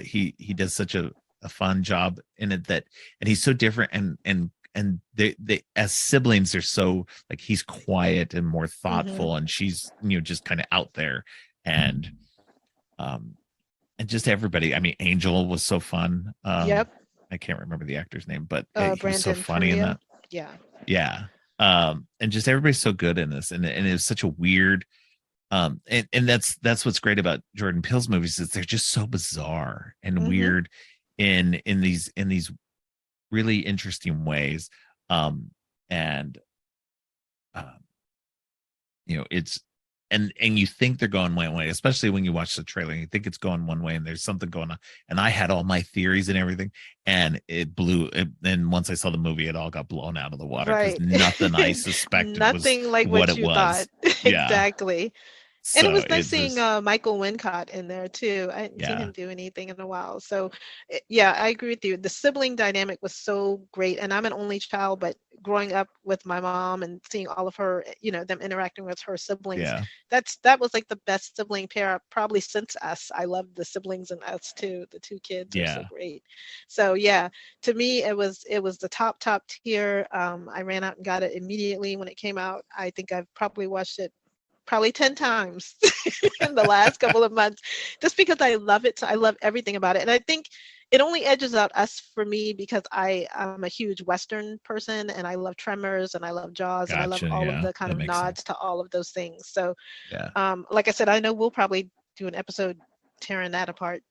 he does such a fun job in it, and he's so different, and they as siblings are so, like, he's quiet and more Mm-hmm. thoughtful, and she's, just kind of out there, and um and just everybody. I mean, Angel was so fun. Yep. I can't remember the actor's name, but he was so Brandon funny in Perea. that. Yeah. Yeah. And just everybody's so good in this, and it was such a weird, and that's what's great about Jordan Peele's movies, is they're just so bizarre and Mm-hmm. weird in these really interesting ways. And um it's, and you think they're going one way, especially when you watch the trailer and you think it's going one way and there's something going on. And I had all my theories and everything, and and once I saw the movie, it all got blown out of the water, because Right. nothing I suspected was Nothing like what what it you thought. was. Yeah. Exactly. And it So was nice it's seeing just, Michael Wincott in there too. I hadn't seen yeah, him do anything in a while. So, yeah, I agree with you. The sibling dynamic was so great. And I'm an only child, but growing up with my mom and seeing all of her, them interacting with her siblings, yeah, that was like the best sibling pair probably since Us. I love the siblings in Us too. The two kids are so yeah, great. So yeah, to me it was the top tier. I ran out and got it immediately when it came out. I think I've probably watched it probably 10 times in the last couple of months, just because I love it. So I love everything about it. And I think it only edges out Us for me because I'm a huge Western person, and I love Tremors and I love Jaws and I love gotcha. all of Yeah, the kind that of makes nods sense. to all of those things. So, Yeah. like I said, I know we'll probably do an episode tearing that apart.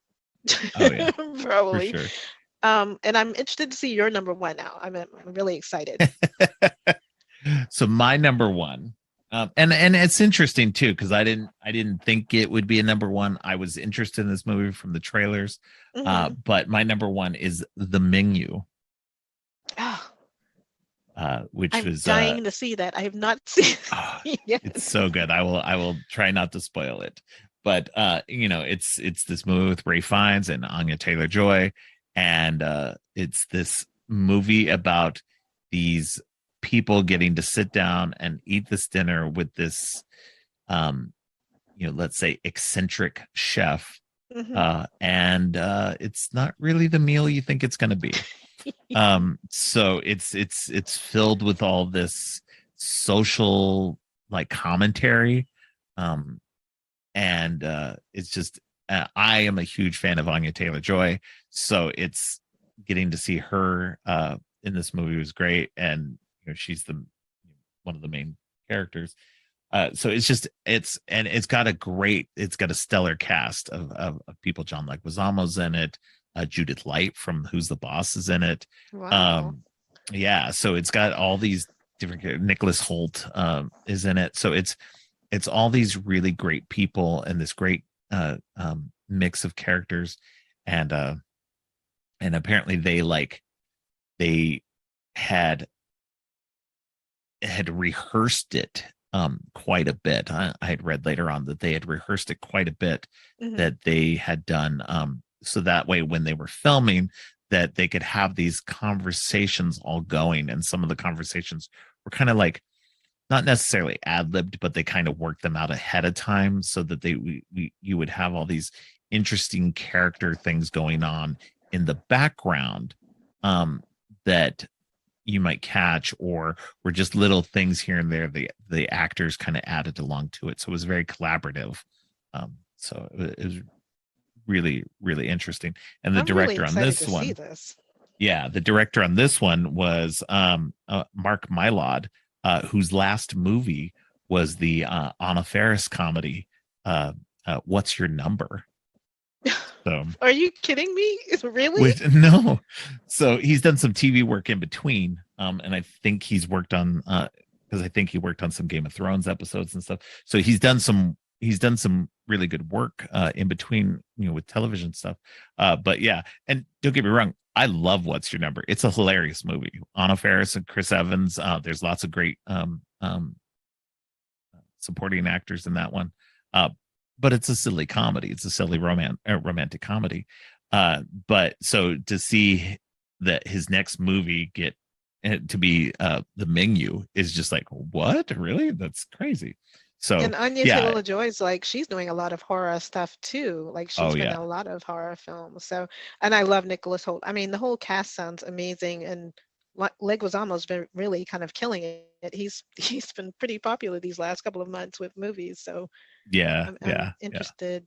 Oh yeah, for Probably. sure. And I'm interested to see your number one now. I'm really excited. So my number one, and it's interesting too, because I didn't think it would be a number one. I was interested in this movie from the trailers, Hmm. but my number one is The Menu, Oh, which I'm was dying to see that. I have not seen oh, it yet. it's so good. I will try not to spoil it, but it's this movie with Ray Fiennes and Anya Taylor Joy, and it's this movie about these people getting to sit down and eat this dinner with this, um let's say, eccentric chef, Hmm. and it's not really the meal you think it's going to be. So it's filled with all this social, like, commentary, um and it's just, I am a huge fan of Anya Taylor Joy, so it's getting to see her in this movie was great, and she's the one of the main characters. So it's got a stellar cast of people. John Leguizamo's in it. Judith Light from Who's the Boss is in it. Wow. Um, yeah, so it's got all these different. Nicholas Holt is in it. So it's all these really great people and this great mix of characters, and and apparently they, like, they had had rehearsed it quite a bit. I had read later on that they had rehearsed it quite a bit, Hmm. that they had done so that way when they were filming, that they could have these conversations all going, and some of the conversations were kind of like not necessarily ad-libbed, but they kind of worked them out ahead of time so that you would have all these interesting character things going on in the background, that you might catch, or were just little things here and there the actors kind of added along to it, so it was very collaborative. So it was really really interesting. And the I'm really director on excited this to see one, this. yeah, the director on this one was Mark Mylod, whose last movie was the Anna Faris comedy, What's Your Number? So Are you kidding me? Really? with no, so he's done some TV work in between, and I think he's worked on because I think he worked on some Game of Thrones episodes and stuff. So he's done some really good work in between, with television stuff. But yeah, and don't get me wrong, I love What's Your Number. It's a hilarious movie. Anna Faris and Chris Evans. There's lots of great supporting actors in that one. Uh, but it's a silly comedy. It's a silly romantic comedy. But so to see that his next movie get to be the menu is just like, what? Really? That's crazy. So And Anya yeah. Taylor-Joy's like she's doing a lot of horror stuff too. Like Oh she's been in yeah. a lot of horror films. So, and I love Nicholas Hoult. I mean, the whole cast sounds amazing, and Leguizamo's been really kind of killing it. He's been pretty popular these last couple of months with movies. So Yeah. I'm Yeah. Yeah. interested.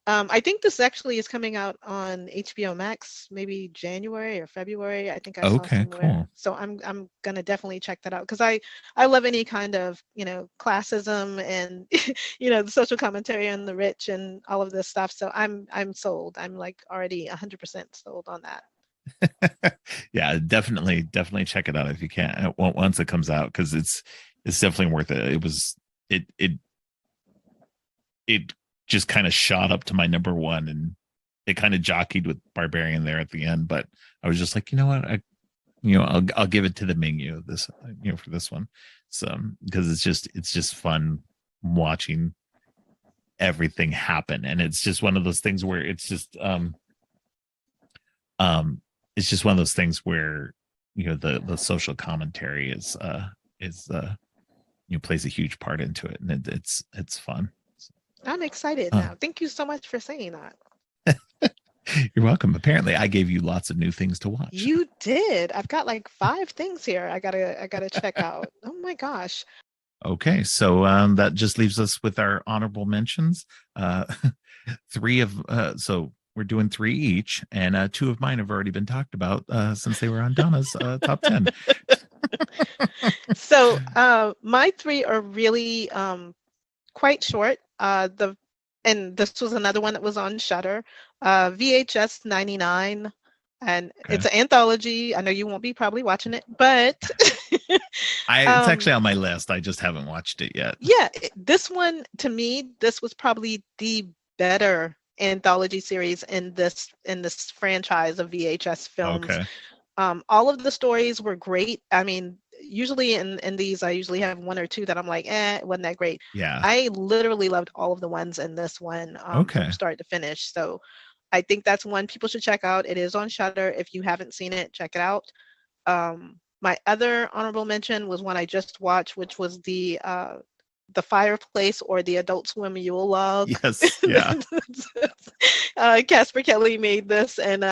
I think this actually is coming out on HBO Max, maybe January or February. I think I saw Okay, somewhere. cool. So I'm gonna definitely check that out because I love any kind of classism and the social commentary on the rich and all of this stuff. So I'm sold. I'm like already 100% sold on that. Yeah, definitely check it out if you can, once it comes out, because it's definitely worth it. It just kind of shot up to my number one, and it kind of jockeyed with Barbarian there at the end, but I was just like, you know what, I'll give it to the menu this, for this one. So because it's just fun watching everything happen, and it's just one of those things where um it's just one of those things where the social commentary is plays a huge part into it, and it's fun. I'm excited uh, now. Thank you so much for saying that. you're welcome. Apparently I gave you lots of new things to watch. You did. I've got like 5 things here I gotta check out. Oh my gosh. Okay, so that just leaves us with our honorable mentions. uh three of so we're doing three each, and two of mine have already been talked about since they were on Donna's top 10. So my three are really quite short. The and this was another one that was on Shutter. VHS 99, and Okay, it's an anthology. I know you won't be probably watching it, but it's um, actually on my list. I just haven't watched it yet. yeah, this one to me, this was probably the better anthology series in this franchise of VHS films. Okay. All of the stories were great. I mean, usually in these, I usually have one or two that I'm like, it wasn't that great. Yeah. I literally loved all of the ones in this one from Okay. start to finish. So I think that's one people should check out. It is on Shutter. If you haven't seen it, check it out. My other honorable mention was one I just watched, which was the Fireplace or the Adult Swim Yule Log. Yes. Yeah. Casper Kelly made this, and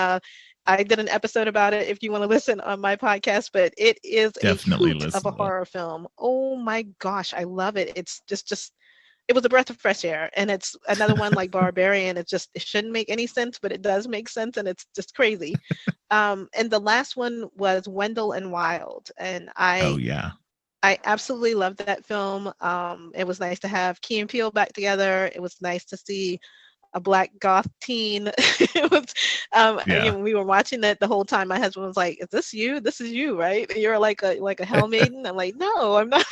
I did an episode about it if you want to listen on my podcast, but it is a Definitely hoot of a listen to it. horror film. Oh my gosh, I love it. It's just it was a breath of fresh air. And it's another one like Barbarian. It shouldn't make any sense, but it does make sense, and it's just crazy. And the last one was Wendell and Wild, and Oh I yeah. I absolutely loved that film. It was nice to have Key and Peele back together. It was nice to see a black goth teen. It was, Yeah. we were watching it the whole time. My husband was like, "Is this you? This is you, right? You're like a hell maiden." I'm like, "No, I'm not."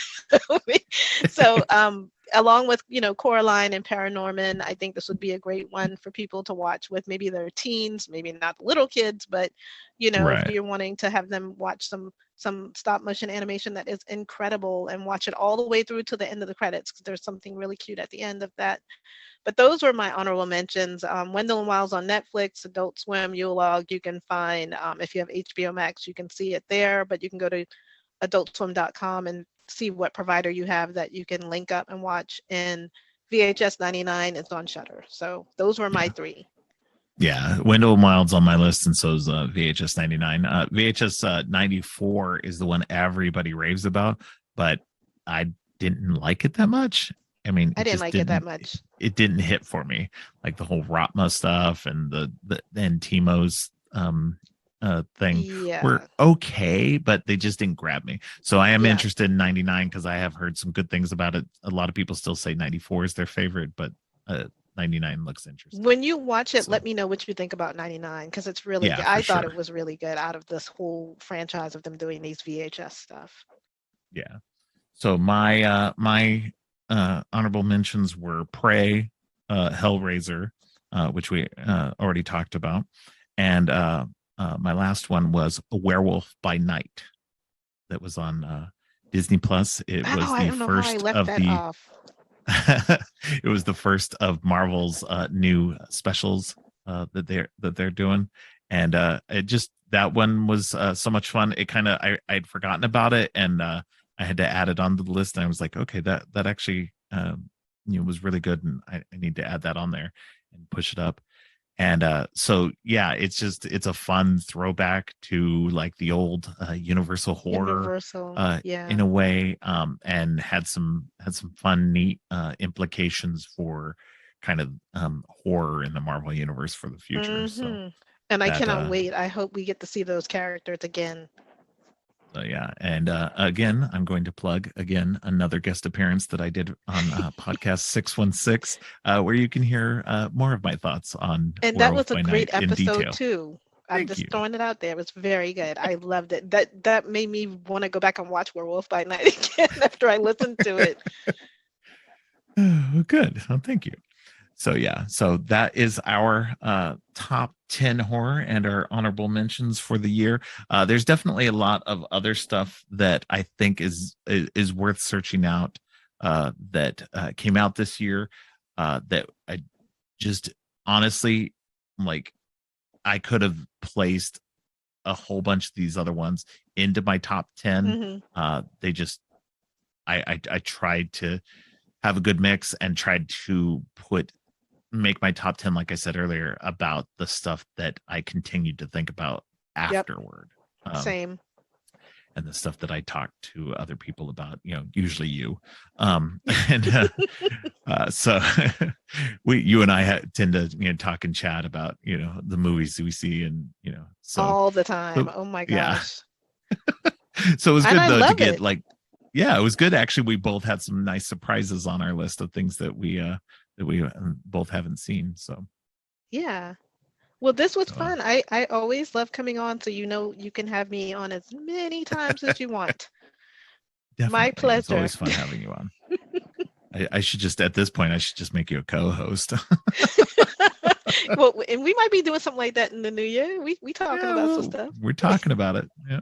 So, along with, Coraline and Paranorman, I think this would be a great one for people to watch with maybe their teens, maybe not the little kids, but if Right. you're wanting to have them watch some stop motion animation that is incredible and watch it all the way through to the end of the credits, because there's something really cute at the end of that. But those were my honorable mentions. Wendell and Wiles on Netflix, Adult Swim, Yule Log, you can find, if you have HBO Max, you can see it there, but you can go to adultswim.com and see what provider you have that you can link up and watch. And VHS 99 is on Shutter. So those were my Yeah. three. Yeah, Wendell Wild's on my list, and so is VHS 99. VHS 94 is the one everybody raves about, but I didn't like it that much. I mean, I it didn't just like it that didn't. much. It didn't hit for me. Like the whole Rotma stuff and the and Timo's thing were Yeah. okay, but they just didn't grab me. So I am Yeah. interested in 99 because I have heard some good things about it. A lot of people still say 94 is their favorite, but 99 looks interesting. When you watch it, So let me know what you think about 99, because it's really yeah, good. for I thought it sure. was really good out of this whole franchise of them doing these VHS stuff. Yeah. So my honorable mentions were Prey, Hellraiser, which we already talked about, and my last one was A Werewolf by Night. That was on Disney Plus. It Oh, was I the don't know how I first left of that the off. it was the first of Marvel's new specials that they're doing, and it just that one was so much fun. It kind of I'd forgotten about it, and I had to add it onto the list, and I was like, okay, that actually was really good, and I need to add that on there and push it up. And so yeah, it's a fun throwback to like the old Universal horror Universal. in Yeah. a way, and had some fun, neat implications for kind of horror in the Marvel universe for the future. So And I that cannot wait. I hope we get to see those characters again. so yeah, and again, I'm going to plug again another guest appearance that I did on podcast 616, where you can hear more of my thoughts on And that Werewolf was a by great Night in episode detail. too. I'm Thank just you. throwing it out there. It was very good. I loved it. That made me want to go back and watch Werewolf by Night again after I listened to it. Good. Well, thank you. So yeah, so that is our top 10 horror and our honorable mentions for the year. There's definitely a lot of other stuff that I think is worth searching out that came out this year that I just honestly, like, I could have placed a whole bunch of these other ones into my top 10. Hmm. They just I tried to have a good mix and tried to make my top 10, like I said earlier, about the stuff that I continued to think about Yep. afterward, um, Same. and the stuff that I talked to other people about, usually you. And so you and I tend to talk and chat about the movies we see, and All the time. so Oh my yeah. gosh. So it was And good I though to love get it. like, yeah, it was good actually. We both had some nice surprises on our list of things that we both haven't seen. So Yeah. Well, this was so fun. I always love coming on, so you can have me on as many times as you want. My definitely, it's pleasure. always fun having you on. I should just at this point I should just make you a co-host. Well, and we might be doing something like that in the new year. We talking Yeah, about some well, stuff. we're talking about it. Yeah.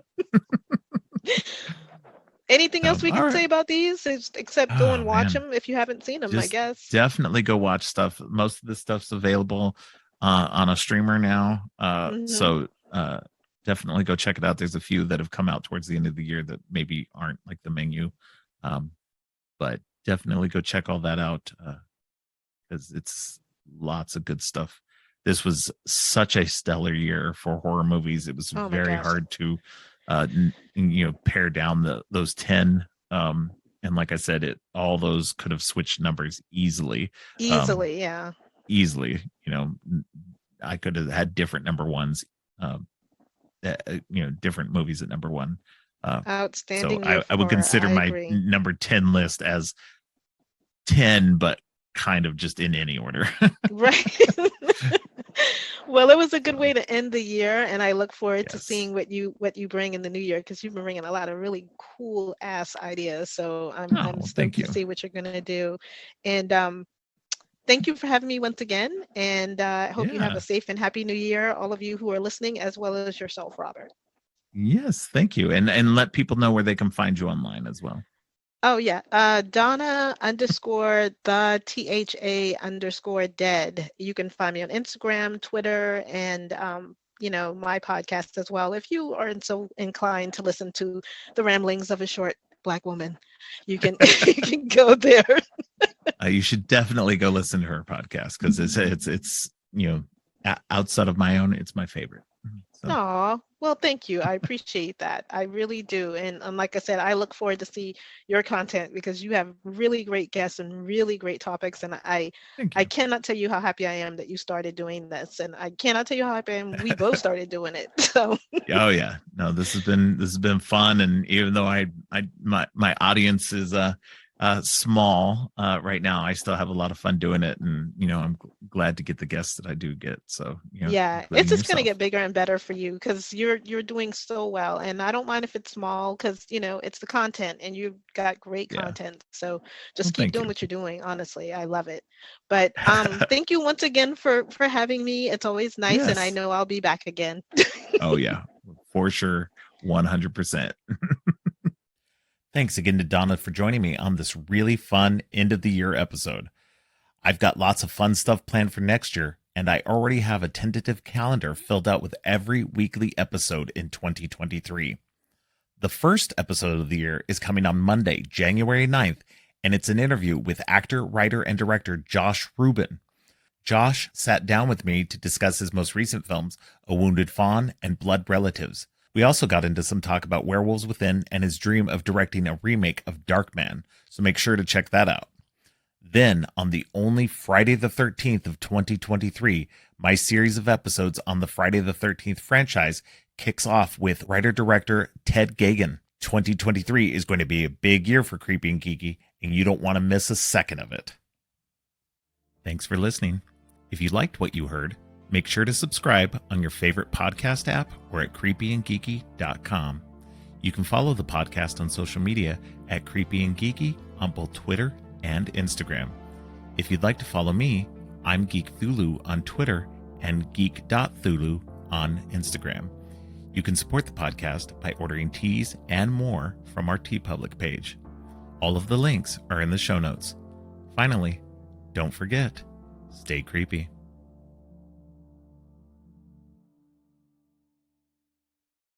Anything So else we all can say right. about these, except go Oh and watch man, them if you haven't seen them, I just guess. definitely go watch stuff. Most of this stuff's available on a streamer now. Hmm. So definitely go check it out. There's a few that have come out towards the end of the year that maybe aren't like the menu, um, but definitely go check all that out because it's lots of good stuff. This was such a stellar year for horror movies. It was Oh my very gosh. hard to pare down those 10. And like I said, all those could have switched numbers easily. Um, Easily, yeah. easily, I could have had different number ones, um, different movies at number one. So Outstanding year I for would horror. consider I my agree. number 10 list as 10, but kind of just in any order. Right. Well, it was a good way to end the year, and I look forward to Yes. seeing what you bring in the new year because you've been bringing a lot of really cool ass ideas. So I'm Oh, stoked thank to you. see what you're gonna do. And thank you for having me once again. And I hope you have a Yeah. safe and happy new year, all of you who are listening, as well as yourself, Robert. Yes, thank you. And let people know where they can find you online as well. Oh yeah, Donna underscore the THA dead. You can find me on Instagram, Twitter, and my podcast as well. If you aren't so inclined to listen to the ramblings of a short Black woman, you can you can go there. You should definitely go listen to her podcast because it's outside of my own, it's my favorite. So Aw, well, thank you. I appreciate that. I really do. And like I said, I look forward to see your content because you have really great guests and really great topics. And thank I you. cannot tell you how happy I am that you started doing this. And I cannot tell you how happy I am we both started doing it. So Oh yeah, no, this has been fun, and even though my audience is small right now, I still have a lot of fun doing it, and I'm glad to get the guests that I do get. So yeah, it's including just gonna yourself. get bigger and better for you because you're doing so well. And I don't mind if it's small because it's the content and you've got great Yeah. content. So Well, just keep thank doing you. what you're doing. Honestly, I love it. But thank you once again for having me. It's always nice, and I Yes. know I'll be back again. Oh yeah, for sure, 100%. Thanks again to Donna for joining me on this really fun end of the year episode. I've got lots of fun stuff planned for next year, and I already have a tentative calendar filled out with every weekly episode in 2023. The first episode of the year is coming on Monday, January 9th, and it's an interview with actor, writer, and director Josh Rubin. Josh sat down with me to discuss his most recent films, A Wounded Fawn and Blood Relatives. We also got into some talk about Werewolves Within and his dream of directing a remake of Darkman, so make sure to check that out. Then, on the only Friday the 13th of 2023, my series of episodes on the Friday the 13th franchise kicks off with writer-director Ted Gagan. 2023 is going to be a big year for Creepy and Geeky, and you don't want to miss a second of it. Thanks for listening. If you liked what you heard, make sure to subscribe on your favorite podcast app or at creepyandgeeky.com. You can follow the podcast on social media at Creepy and Geeky on both Twitter and Instagram. If you'd like to follow me, I'm Geek Thulu on Twitter and geek.thulu on Instagram. You can support the podcast by ordering teas and more from our TeePublic page. All of the links are in the show notes. Finally, don't forget, stay creepy.